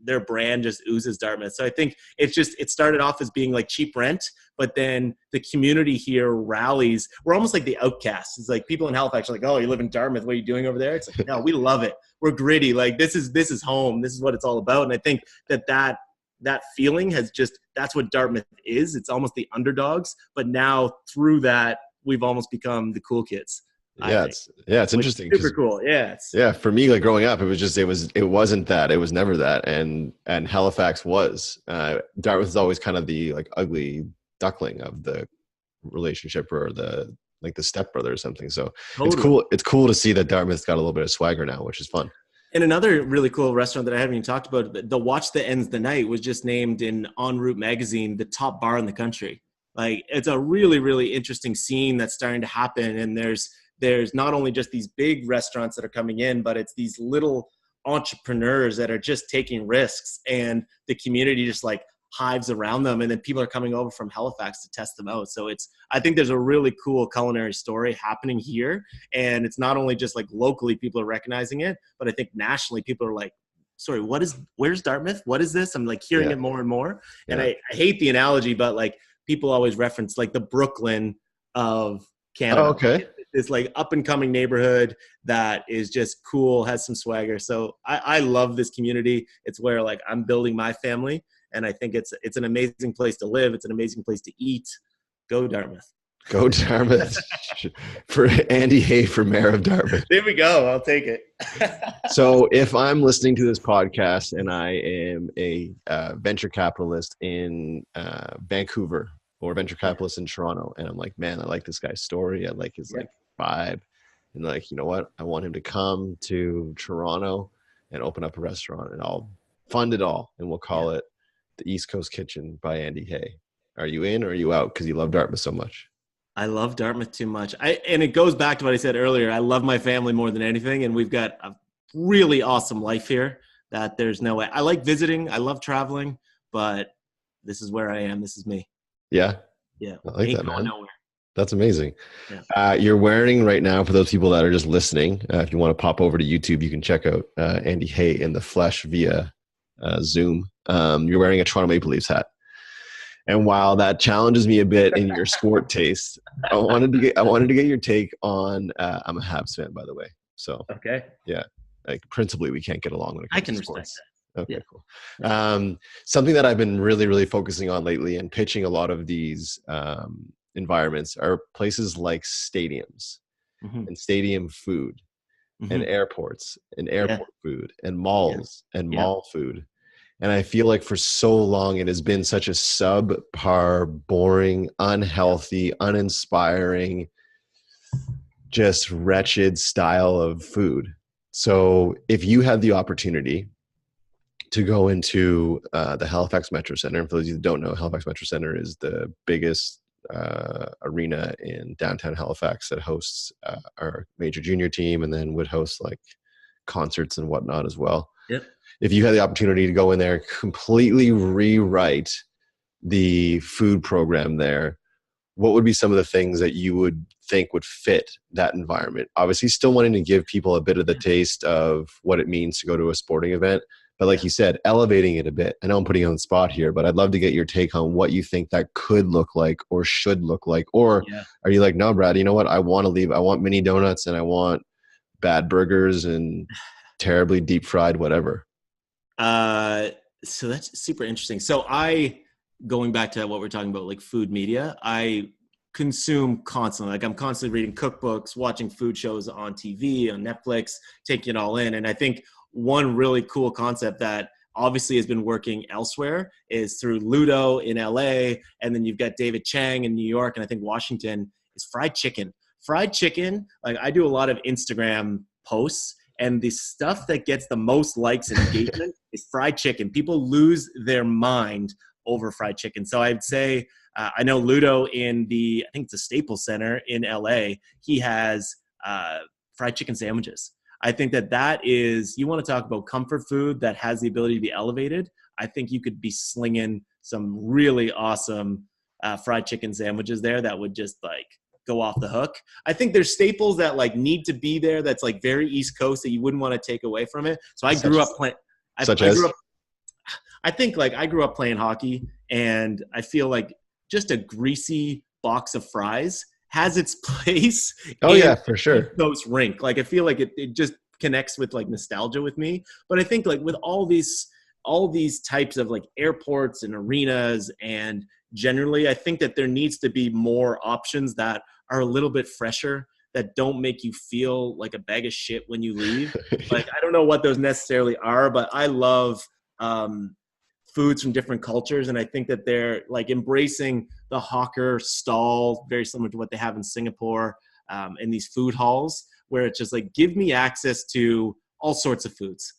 their brand just oozes Dartmouth. So I think it started off as being like cheap rent, but then the community here rallies. We're almost like the outcasts. It's like people in Halifax are like, oh, you live in Dartmouth, what are you doing over there? It's like, no, we love it. We're gritty. Like, this is home. This is what it's all about. And I think that feeling that's what Dartmouth is. It's almost the underdogs, but now through that, we've almost become the cool kids. It's interesting. Super cool. For me, like growing up, it wasn't that. It was never that. And Halifax was. Dartmouth is always kind of the like ugly duckling of the relationship, or the stepbrother or something. So totally. It's cool to see that Dartmouth's got a little bit of swagger now, which is fun. And another really cool restaurant that I haven't even talked about, the Watch That Ends the Night, was just named in En Route magazine the top bar in the country. Like, it's a really, really interesting scene that's starting to happen. And there's not only just these big restaurants that are coming in, but it's these little entrepreneurs that are just taking risks, and the community just like hives around them. And then people are coming over from Halifax to test them out. So I think there's a really cool culinary story happening here. And it's not only just like locally people are recognizing it, but I think nationally people are like, sorry, where's Dartmouth? What is this? I'm like hearing it more and more. And I hate the analogy, but like people always reference like the Brooklyn of Canada. Oh, okay. This like up and coming neighborhood that is just cool, has some swagger. So I love this community. It's where like I'm building my family, and I think it's an amazing place to live. It's an amazing place to eat. Go Dartmouth. Go Dartmouth. For Andy Hay for mayor of Dartmouth. There we go. I'll take it. So if I'm listening to this podcast and I am a venture capitalist in Vancouver, or venture capitalist in Toronto, and I'm like, man, I like this guy's story. I like his like vibe. And like, you know what? I want him to come to Toronto and open up a restaurant, and I'll fund it all. And we'll call it the East Coast Kitchen by Andy Hay. Are you in or are you out? Because you love Dartmouth so much. I love Dartmouth too much. And it goes back to what I said earlier. I love my family more than anything. And we've got a really awesome life here. that there's no way. I like visiting. I love traveling, but this is where I am. This is me. Yeah. Yeah. I like Ain't that, going man. nowhere. That's amazing. Yeah. You're wearing right now, for those people that are just listening, if you want to pop over to YouTube, you can check out Andy Hay in the flesh via Zoom. You're wearing a Toronto Maple Leafs hat. And while that challenges me a bit in your sport taste, I wanted to get your take on, I'm a Habs fan, by the way. So, Okay. yeah, like principally we can't get along when it comes to sports. Respect that. Okay, Yeah. cool. Something that I've been really, really focusing on lately and pitching a lot of these environments are places like stadiums and stadium food and airports and airport food and malls and mall food. And I feel like for so long it has been such a subpar, boring, unhealthy, uninspiring, just wretched style of food. So if you had the opportunity to go into the Halifax Metro Center, and for those of you that don't know, Halifax Metro Center is the biggest arena in downtown Halifax that hosts our major junior team, and then would host like concerts and whatnot as well. Yep. If you had the opportunity to go in there, completely rewrite the food program there, what would be some of the things that you would think would fit that environment? Obviously, still wanting to give people a bit of the taste of what it means to go to a sporting event. But like you said, elevating it a bit. I know I'm putting you on the spot here, but I'd love to get your take on what you think that could look like or should look like. Or are you like, no, Brad, you know what? I want to leave. I want mini donuts and I want bad burgers and terribly deep fried whatever. So that's super interesting. So going back to what we're talking about, like food media, I consume constantly. Like I'm constantly reading cookbooks, watching food shows on TV, on Netflix, taking it all in. And I think one really cool concept that obviously has been working elsewhere is through Ludo in LA. And then you've got David Chang in New York. And I think Washington is fried chicken. Fried chicken, like I do a lot of Instagram posts, and the stuff that gets the most likes and engagement is fried chicken. People lose their mind over fried chicken. So I'd say, I know Ludo in I think it's the Staples Center in LA, he has fried chicken sandwiches. I think that is, you want to talk about comfort food that has the ability to be elevated. I think you could be slinging some really awesome fried chicken sandwiches there that would just like go off the hook. I think there's staples that like need to be there that's like very East Coast that you wouldn't want to take away from it. So I grew up playing. I think like I grew up playing hockey, and I feel like just a greasy box of fries has its place. Oh yeah, for sure. Those rink. Like I feel like it just connects with like nostalgia with me. But I think like with all these types of like airports and arenas, and generally I think that there needs to be more options that are a little bit fresher, that don't make you feel like a bag of shit when you leave. Like I don't know what those necessarily are, but I love foods from different cultures, and I think that they're like embracing the hawker stall, very similar to what they have in Singapore, in these food halls, where it's just like, give me access to all sorts of foods,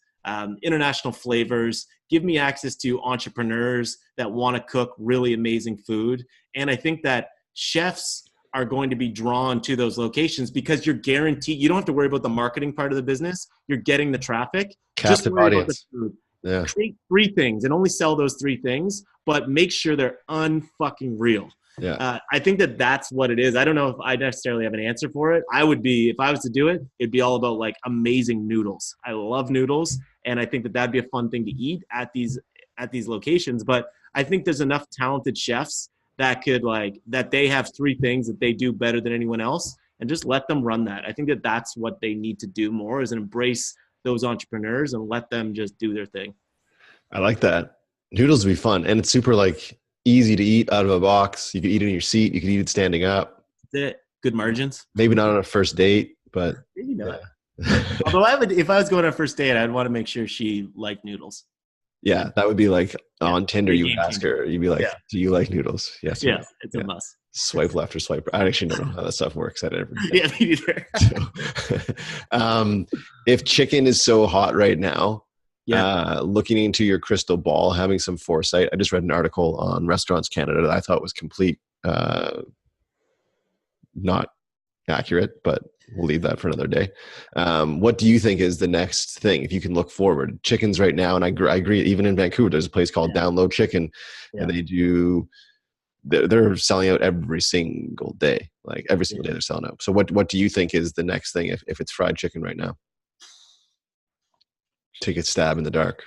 international flavors, give me access to entrepreneurs that want to cook really amazing food. And I think that chefs are going to be drawn to those locations because you're guaranteed, you don't have to worry about the marketing part of the business. You're getting the traffic. Captive just worry audience. About the food. Yeah. Create 3 things and only sell those 3 things, but make sure they're unfucking real. Yeah. I think that that's what it is. I don't know if I necessarily have an answer for it. I would be, if I was to do it, it'd be all about like amazing noodles. I love noodles, and I think that that'd be a fun thing to eat at these locations. But I think there's enough talented chefs that could like, that they have 3 things that they do better than anyone else, and just let them run that. I think that that's what they need to do more, is embrace those entrepreneurs and let them just do their thing. I like that. Noodles would be fun, and it's super like easy to eat out of a box. You could eat it in your seat. You could eat it standing up. That's it. Good margins. Maybe not on a first date, but maybe not. Yeah. Although if I was going on a first date, I'd want to make sure she liked noodles. Yeah, that would be like on Tinder. You would ask her. You'd be like, "Do you like noodles?" Yes. Yes, it's a must. Swipe left or swipe right. I actually don't know how that stuff works. I never. Yeah, me neither. If chicken is so hot right now, looking into your crystal ball, having some foresight. I just read an article on Restaurants Canada that I thought was complete, not accurate, but We'll leave that for another day. What do you think is the next thing if you can look forward? Chickens right now, and I agree. Even in Vancouver, there's a place called Download Chicken, and they're selling out every single day. Like every single day, they're selling out. So what do you think is the next thing if it's fried chicken right now? Take a stab in the dark.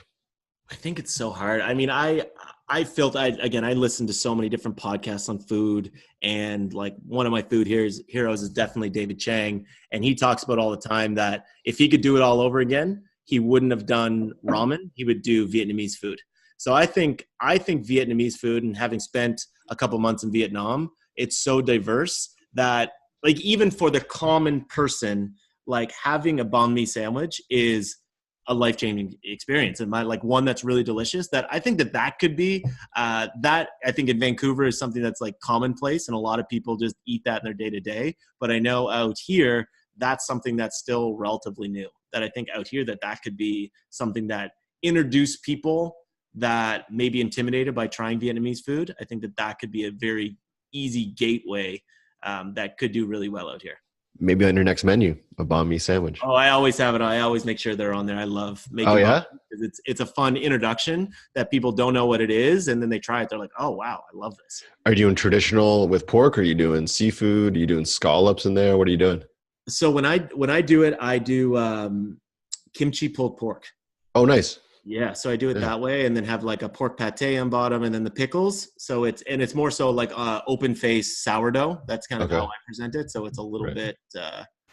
I think it's so hard. I mean, I listen to so many different podcasts on food, and like one of my food heroes is definitely David Chang, and he talks about all the time that if he could do it all over again, he wouldn't have done ramen. He would do Vietnamese food. So I think Vietnamese food, and having spent a couple months in Vietnam, it's so diverse that like even for the common person, like having a banh mi sandwich is a life-changing experience, and like one that's really delicious. That I think that could be that I think in Vancouver is something that's like commonplace, and a lot of people just eat that in their day-to-day. But I know out here that's something that's still relatively new. That I think out here that could be something that introduce people that may be intimidated by trying Vietnamese food. I think that could be a very easy gateway that could do really well out here. Maybe on your next menu, a banh mi sandwich. Oh, I always have it. I always make sure they're on there. I love making because it's a fun introduction that people don't know what it is, and then they try it. They're like, "Oh, wow, I love this." Are you doing traditional with pork? Or are you doing seafood? Are you doing scallops in there? What are you doing? So when I do it, I do kimchi pulled pork. Oh, nice. Yeah, so I do it that way, and then have like a pork pate on bottom, and then the pickles. So it's more so like open face sourdough. That's kind of how I present it. So it's a little bit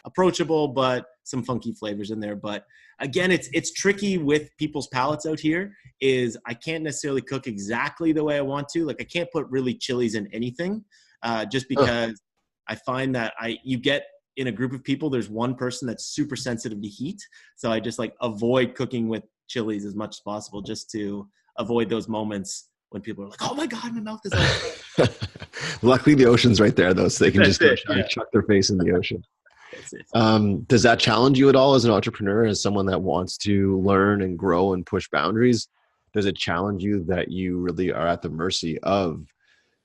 approachable, but some funky flavors in there. But again, it's tricky with people's palates out here. Is I can't necessarily cook exactly the way I want to. Like I can't put really chilies in anything, just because I find that you get in a group of people, there's one person that's super sensitive to heat. So I just like avoid cooking with chilies as much as possible, just to avoid those moments when people are like, "Oh my God, my mouth is like." Luckily, the ocean's right there, though, so they can chuck their face in the ocean. Does that challenge you at all as an entrepreneur, as someone that wants to learn and grow and push boundaries? Does it challenge you that you really are at the mercy of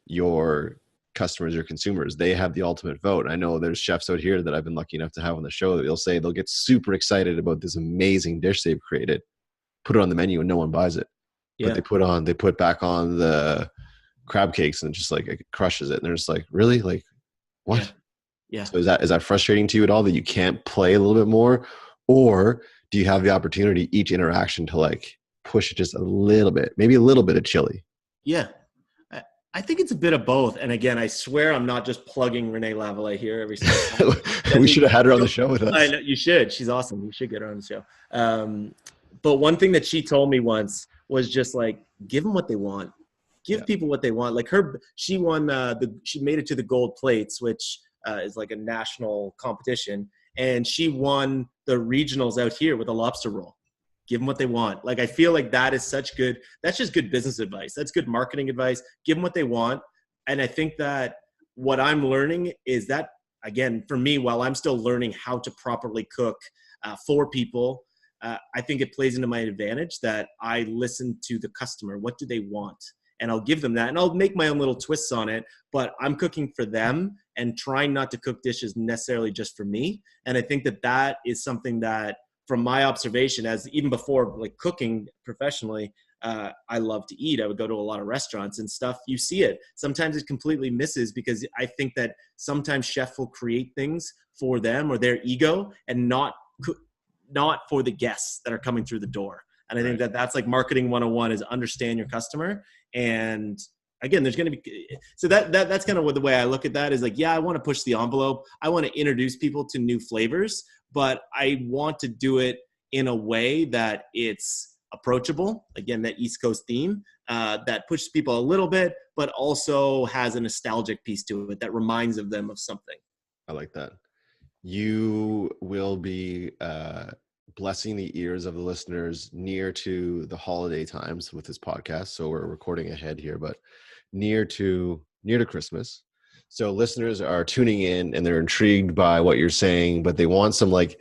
your customers, your consumers? They have the ultimate vote. I know there's chefs out here that I've been lucky enough to have on the show that they'll say they'll get super excited about this amazing dish they've created, put it on the menu, and no one buys it. But they put back on the crab cakes, and just like it crushes it. And they're just like, really? Like, what? Yeah. So is that frustrating to you at all that you can't play a little bit more? Or do you have the opportunity each interaction to like push it just a little bit, maybe a little bit of chili? Yeah. I think it's a bit of both. And again, I swear I'm not just plugging Renee Lavallee here every single time. We should have had her on the show with us. I know, you should. She's awesome. You should get her on the show. But one thing that she told me once was just like, give them what they want. Give people what they want. Like she won she made it to the gold plates, which is like a national competition. And she won the regionals out here with a lobster roll. Give them what they want. Like, I feel like that's just good business advice. That's good marketing advice. Give them what they want. And I think that what I'm learning is that, again, for me, while I'm still learning how to properly cook for people, I think it plays into my advantage that I listen to the customer. What do they want? And I'll give them that. And I'll make my own little twists on it. But I'm cooking for them and trying not to cook dishes necessarily just for me. And I think that is something that, from my observation, as even before like cooking professionally, I love to eat. I would go to a lot of restaurants and stuff. You see it. Sometimes it completely misses, because I think that sometimes chefs will create things for them or their ego, and not for the guests that are coming through the door. And I think that's like marketing 101, is understand your customer. And again, there's going to be, so that's kind of what the way I look at that is like, I want to push the envelope. I want to introduce people to new flavors, but I want to do it in a way that it's approachable. Again, that East Coast theme that pushes people a little bit, but also has a nostalgic piece to it that reminds them of something. I like that. You will be blessing the ears of the listeners near to the holiday times with this podcast. So we're recording ahead here, but near to Christmas. So listeners are tuning in and they're intrigued by what you're saying, but they want some like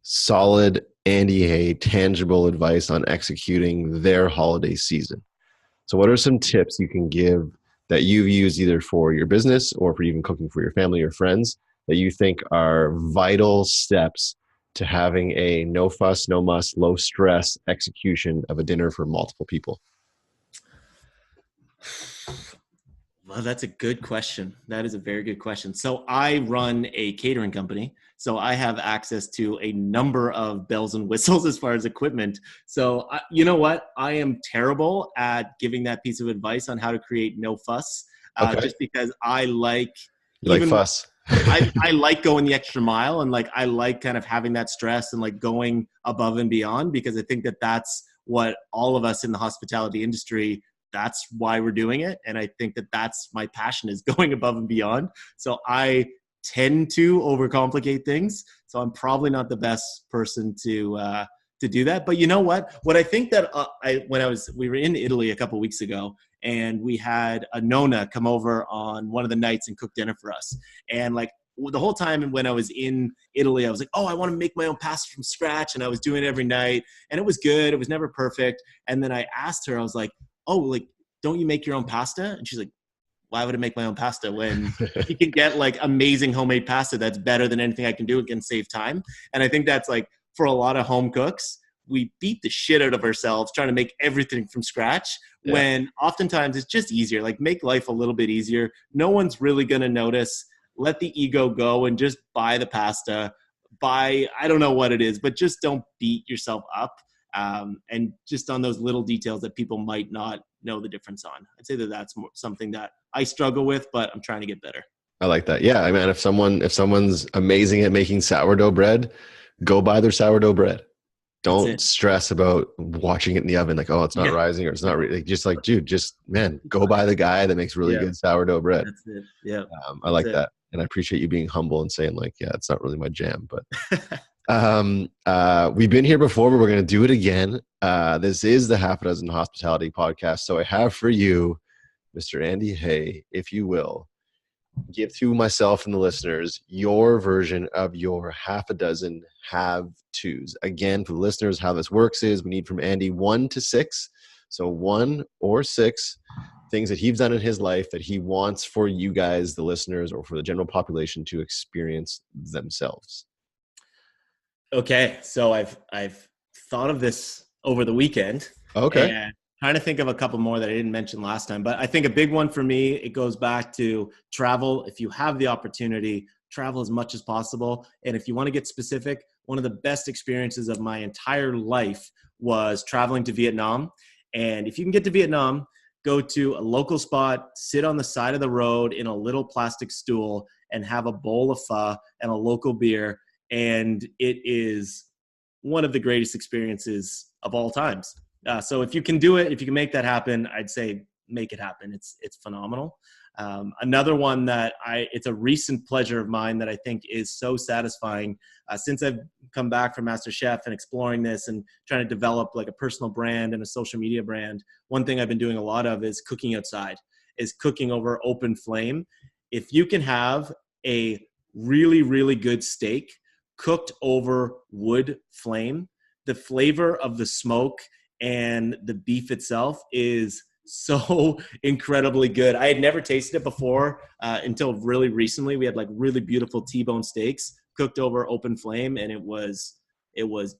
solid Andy Hay tangible advice on executing their holiday season. So what are some tips you can give that you've used either for your business or for even cooking for your family or friends that you think are vital steps to having a no fuss, no muss, low stress execution of a dinner for multiple people? Well, that's a good question. That is a very good question. So I run a catering company. So I have access to a number of bells and whistles as far as equipment. So you know what? I am terrible at giving that piece of advice on how to create no fuss, Okay. just because I like, You like fuss. I like going the extra mile, and like I like kind of having that stress and like going above and beyond, because I think that that's what all of us in the hospitality industry, that's why we're doing it. And I think that that's my passion, is going above and beyond. So I tend to overcomplicate things. So I'm probably not the best person to do that. But you know what? What I think that we were in Italy a couple of weeks ago, and we had a Nona come over on one of the nights and cook dinner for us. And like the whole time when I was in Italy, I was like, oh, I want to make my own pasta from scratch. And I was doing it every night, and it was good. It was never perfect. And then I asked her, I was like, oh, like, don't you make your own pasta? And she's like, why would I make my own pasta when you can get like amazing homemade pasta that's better than anything I can do? It can save time. And I think that's like, for a lot of home cooks, we beat the shit out of ourselves trying to make everything from scratch, when oftentimes it's just easier. Like, make life a little bit easier. No one's really going to notice. Let the ego go and just buy the pasta. I don't know what it is, but just don't beat yourself up. And just on those little details that people might not know the difference on. I'd say that that's something that I struggle with, but I'm trying to get better. I like that. Yeah, I mean, if someone's amazing at making sourdough bread, go buy their sourdough bread. Don't stress about watching it in the oven, like, oh, it's not rising, or it's not like, just like, dude, just, man, go buy the guy that makes really good sourdough bread. That's it. Yeah. I like that. And I appreciate you being humble and saying like, yeah, it's not really my jam, but we've been here before, but we're going to do it again. This is the Half a Dozen Hospitality Podcast. So I have for you, Mr. Andy Hay, if you will, give to myself and the listeners your version of your half a dozen have-tos. Again, for the listeners, how this works is we need from Andy 1 to 6. So 1 or 6 things that he's done in his life that he wants for you guys, the listeners, or for the general population to experience themselves. Okay, so I've thought of this over the weekend. Okay. And trying to think of a couple more that I didn't mention last time, but I think a big one for me, it goes back to travel. If you have the opportunity, travel as much as possible. And if you want to get specific, one of the best experiences of my entire life was traveling to Vietnam. And if you can get to Vietnam, go to a local spot, sit on the side of the road in a little plastic stool and have a bowl of pho and a local beer. And it is one of the greatest experiences of all times. So if you can do it, if you can make that happen, I'd say make it happen. It's phenomenal. Another one that it's a recent pleasure of mine that I think is so satisfying since I've come back from MasterChef and exploring this and trying to develop like a personal brand and a social media brand. One thing I've been doing a lot of is cooking outside, is cooking over open flame. If you can have a really, really good steak cooked over wood flame, the flavor of the smoke and the beef itself is so incredibly good. I had never tasted it before until really recently. We had like really beautiful T-bone steaks cooked over open flame, and it was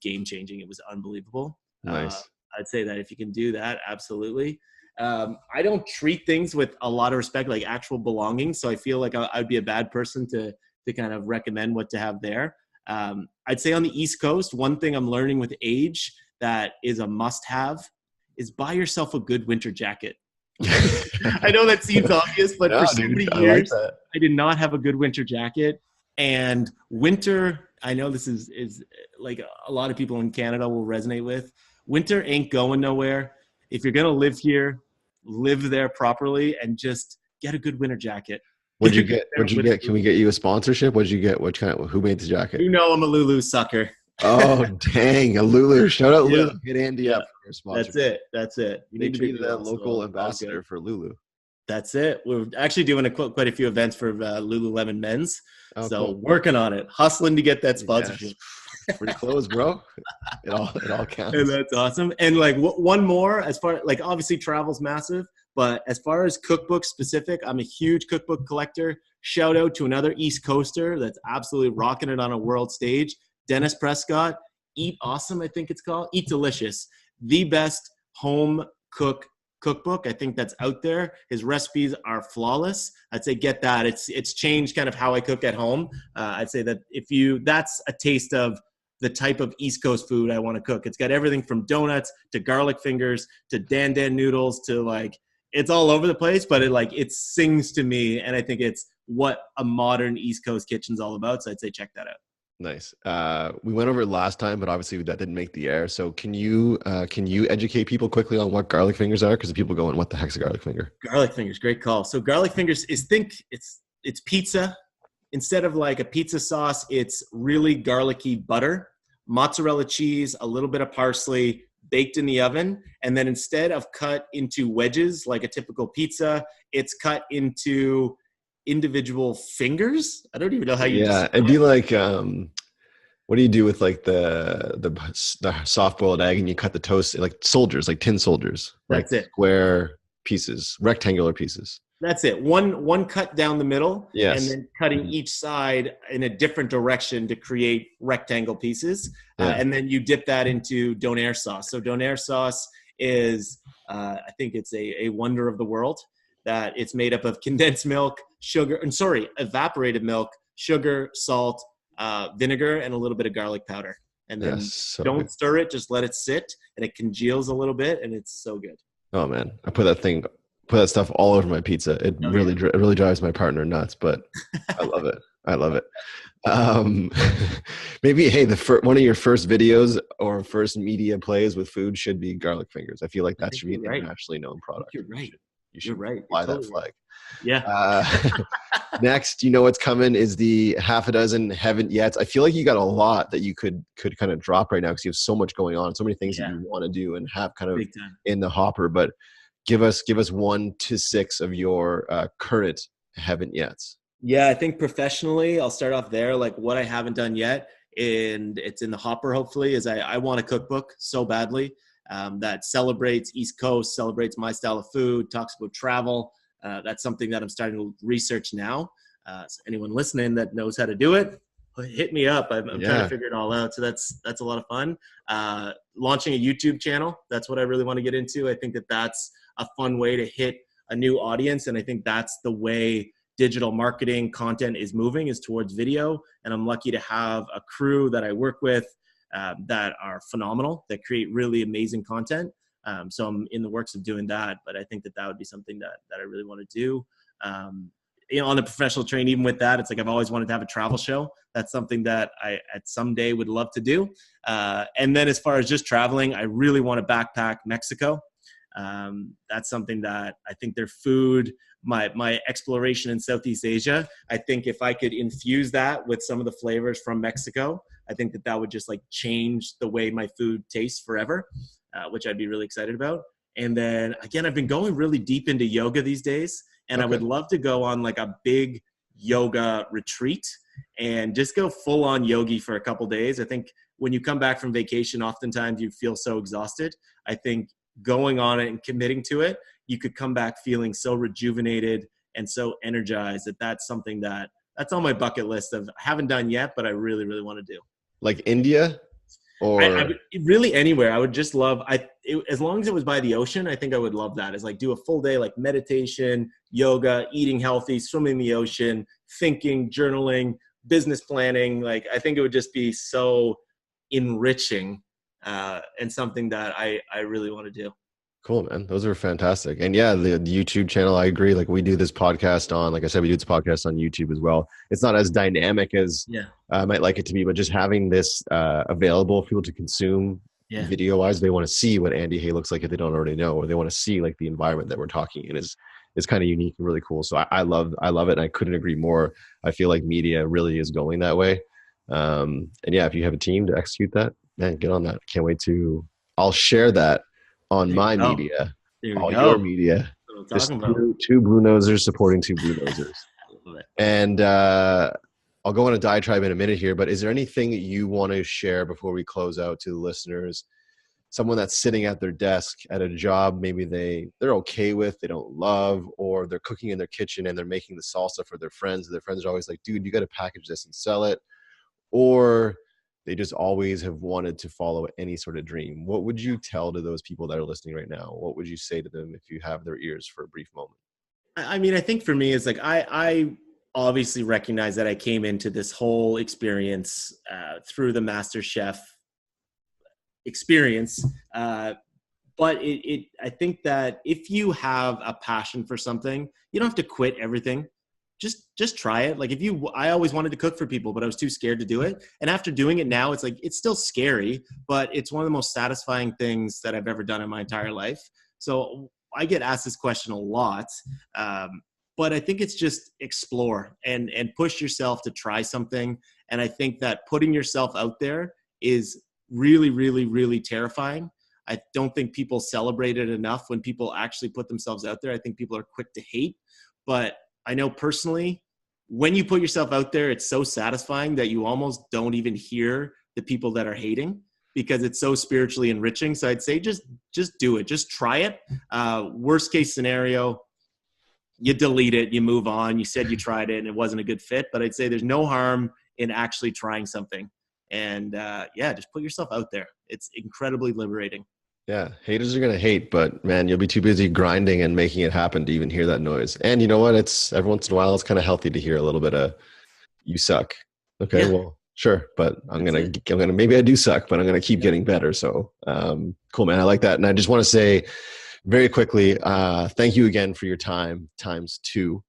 game changing. It was unbelievable. Nice. I'd say that if you can do that, absolutely. I don't treat things with a lot of respect, like actual belongings. So I feel like I'd be a bad person to kind of recommend what to have there. I'd say on the East Coast, one thing I'm learning with age that is a must-have is buy yourself a good winter jacket. I know that seems obvious, but for so many years, I did not have a good winter jacket. And winter, I know this is like a lot of people in Canada will resonate with. Winter ain't going nowhere. If you're going to live here, live there properly and just get a good winter jacket. What'd you get? Can we get you a sponsorship? What'd you get? Who made the jacket? You know, I'm a Lulu sucker. Oh, dang. A Lulu. Shout out Lulu. Hit Andy up for a sponsor. That's it. You need to be that local ambassador for Lulu. That's it. We're actually doing quite a few events for Lululemon Men's. Oh, so cool. Working on it. Hustling to get that sponsorship. Yes. Free clothes, bro. It all counts. And that's awesome. And like one more, as far like obviously travel's massive, But as far as cookbook specific, I'm a huge cookbook collector. Shout out to another East Coaster that's absolutely rocking it on a world stage, Dennis Prescott. Eat Awesome, I think it's called. Eat Delicious. The best home cookbook I think that's out there. His recipes are flawless. I'd say get that. It's changed kind of how I cook at home. I'd say that that's a taste of the type of East Coast food I want to cook. It's got everything from donuts to garlic fingers to dan noodles to like, it's all over the place, but it sings to me, and I think it's what a modern East Coast kitchen's all about. So I'd say check that out. Nice. We went over it last time, but obviously that didn't make the air. So can you educate people quickly on what garlic fingers are? Because people going, what the heck's a garlic finger? Garlic fingers, great call. So garlic fingers it's pizza. Instead of like a pizza sauce, it's really garlicky butter, mozzarella cheese, a little bit of parsley, baked in the oven. And then instead of cut into wedges like a typical pizza, it's cut into individual fingers. I don't even know how you it'd be like what do you do with like the soft boiled egg, and you cut the toast like soldiers, like tin soldiers? That's like it. Square pieces, rectangular pieces. That's it. One cut down the middle, yes. And then cutting each side in a different direction to create rectangle pieces. And then you dip that into donair sauce. So donair sauce is, I think it's a wonder of the world, that it's made up of condensed milk, evaporated milk, sugar, salt, vinegar, and a little bit of garlic powder. And then don't stir it, just let it sit, and it congeals a little bit, and it's so good. Oh man, I put that stuff all over my pizza. It really drives my partner nuts, but I love it. I love it. Maybe, hey, one of your first videos or first media plays with food should be garlic fingers. I feel like that should be an internationally known product. You're right. You should right. fly that flag. Yeah. Next, you know what's coming is the half a dozen haven't yet. I feel like you got a lot that you could kind of drop right now because you have so much going on, so many things that you want to do and have kind of in the hopper. But give us 1 to 6 of your current haven't yets. Yeah, I think professionally, I'll start off there. Like what I haven't done yet, and it's in the hopper hopefully, is I want a cookbook so badly that celebrates East Coast, celebrates my style of food, talks about travel. That's something that I'm starting to research now. So anyone listening that knows how to do it, hit me up. I'm trying to figure it all out. So that's a lot of fun. Launching a YouTube channel, that's what I really want to get into. I think that's a fun way to hit a new audience. And I think that's the way digital marketing content is moving, is towards video. And I'm lucky to have a crew that I work with that are phenomenal, that create really amazing content. So I'm in the works of doing that, but I think that would be something that I really want to do. On the professional train, even with that, it's like I've always wanted to have a travel show. That's something that I at some day would love to do. And then as far as just traveling, I really want to backpack Mexico. That's something that I think their food, my exploration in Southeast Asia, I think if I could infuse that with some of the flavors from Mexico, I think that would just like change the way my food tastes forever, which I'd be really excited about. And then again, I've been going really deep into yoga these days, and I would love to go on like a big yoga retreat and just go full on yogi for a couple days. I think when you come back from vacation, oftentimes you feel so exhausted. I think going on it and committing to it, you could come back feeling so rejuvenated and so energized. That's something that's on my bucket list of haven't done yet, but I really, really want to do. Like India? Or I really anywhere. I would just love, as long as it was by the ocean, I think I would love that. Is like do a full day, like meditation, yoga, eating healthy, swimming in the ocean, thinking, journaling, business planning. Like, I think it would just be so enriching and something that I really want to do. Cool, man. Those are fantastic. And yeah, the YouTube channel, I agree. Like we do this podcast on, like I said, we do this podcast on YouTube as well. It's not as dynamic as I might like it to be, but just having this available for people to consume video wise, they want to see what Andy Hay looks like if they don't already know, or they want to see like the environment that we're talking in is kind of unique and really cool. So I love it. And I couldn't agree more. I feel like media really is going that way. And yeah, if you have a team to execute that, man, get on that. Can't wait I'll share that on my media, your media. Just two Blue Nosers supporting two Blue Nosers. And I'll go on a diatribe in a minute here, but is there anything that you want to share before we close out to the listeners someone that's sitting at their desk at a job maybe they're okay with, they don't love, or they're cooking in their kitchen and they're making the salsa for their friends. Their friends are always like, dude, you got to package this and sell it. Or they just always have wanted to follow any sort of dream. What would you tell to those people that are listening right now? What would you say to them if you have their ears for a brief moment? I mean, I think for me, it's like I obviously recognize that I came into this whole experience through the MasterChef experience. But I think that if you have a passion for something, you don't have to quit everything. Just try it. Like I always wanted to cook for people, but I was too scared to do it. And after doing it now, it's like, it's still scary, but it's one of the most satisfying things that I've ever done in my entire life. So I get asked this question a lot. But I think it's just explore and push yourself to try something. And I think that putting yourself out there is really, really, really terrifying. I don't think people celebrate it enough when people actually put themselves out there. I think people are quick to hate, but I know personally, when you put yourself out there, it's so satisfying that you almost don't even hear the people that are hating because it's so spiritually enriching. So I'd say just do it. Just try it. Worst case scenario, you delete it, you move on. You said you tried it and it wasn't a good fit, but I'd say there's no harm in actually trying something. And just put yourself out there. It's incredibly liberating. Yeah, haters are going to hate, but man, you'll be too busy grinding and making it happen to even hear that noise. And you know what? It's every once in a while, it's kind of healthy to hear a little bit of you suck. Okay, yeah. Well, sure. But maybe I do suck, but I'm going to keep getting better. So cool, man. I like that. And I just want to say very quickly, thank you again for your time ×2.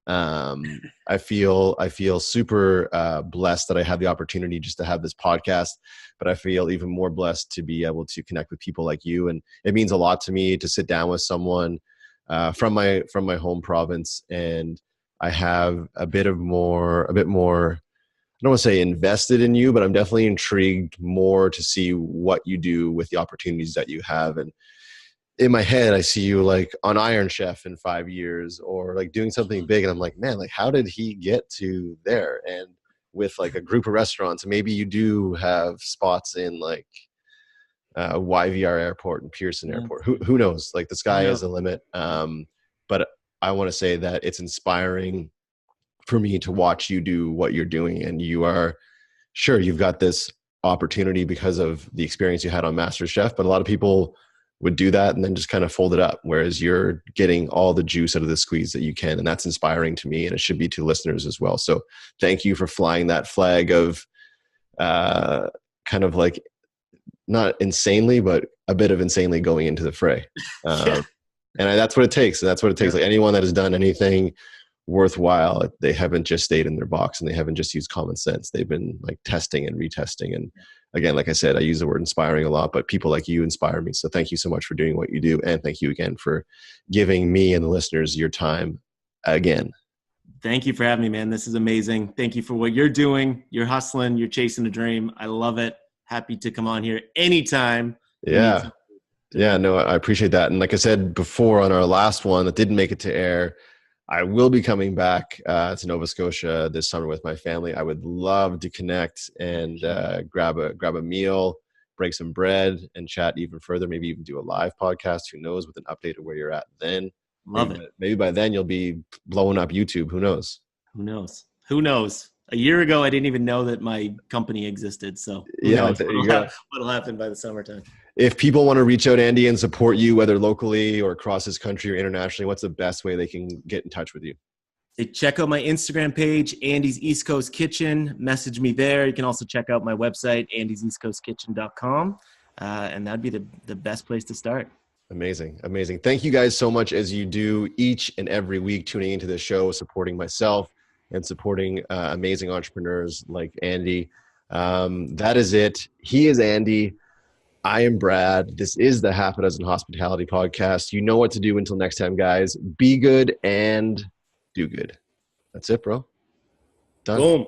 I feel super blessed that I had the opportunity just to have this podcast, but I feel even more blessed to be able to connect with people like you. And it means a lot to me to sit down with someone from my home province, and I have a bit more, I don't want to say invested in you, but I'm definitely intrigued more to see what you do with the opportunities that you have. And in my head, I see you like on Iron Chef in 5 years, or like doing something big. And I'm like, man, like how did he get to there? And with like a group of restaurants, maybe you do have spots in like YVR Airport and Pearson Airport. Who knows? Like the sky is the limit. But I want to say that it's inspiring for me to watch you do what you're doing. And you are sure you've got this opportunity because of the experience you had on MasterChef, but a lot of people would do that and then just kind of fold it up, whereas you're getting all the juice out of the squeeze that you can. And that's inspiring to me, and it should be to listeners as well. So thank you for flying that flag of kind of like not insanely, but a bit of insanely going into the fray. And that's what it takes. And that's what it takes. Like anyone that has done anything worthwhile, they haven't just stayed in their box and they haven't just used common sense. They've been like testing and retesting. And again, like I said, I use the word inspiring a lot, but people like you inspire me. So thank you so much for doing what you do. And thank you again for giving me and the listeners your time again. Thank you for having me, man. This is amazing. Thank you for what you're doing. You're hustling. You're chasing a dream. I love it. Happy to come on here anytime. Yeah. Yeah, no, I appreciate that. And like I said before on our last one that didn't make it to air, I will be coming back to Nova Scotia this summer with my family. I would love to connect and grab a meal, break some bread, and chat even further. Maybe even do a live podcast. Who knows? With an update of where you're at then. Maybe by then you'll be blowing up YouTube. Who knows? Who knows? A year ago, I didn't even know that my company existed. So what'll happen by the summertime. If people want to reach out, Andy, and support you, whether locally or across this country or internationally, what's the best way they can get in touch with you? They check out my Instagram page, Andy's East Coast Kitchen. Message me there. You can also check out my website, andyseastcoastkitchen.com. And that'd be the best place to start. Amazing. Amazing. Thank you guys so much as you do each and every week tuning into this show, supporting myself and supporting amazing entrepreneurs like Andy. That is it. He is Andy. I am Brad. This is the Half a Dozen Hospitality Podcast. You know what to do. Until next time, guys. Be good and do good. That's it, bro. Done. Boom.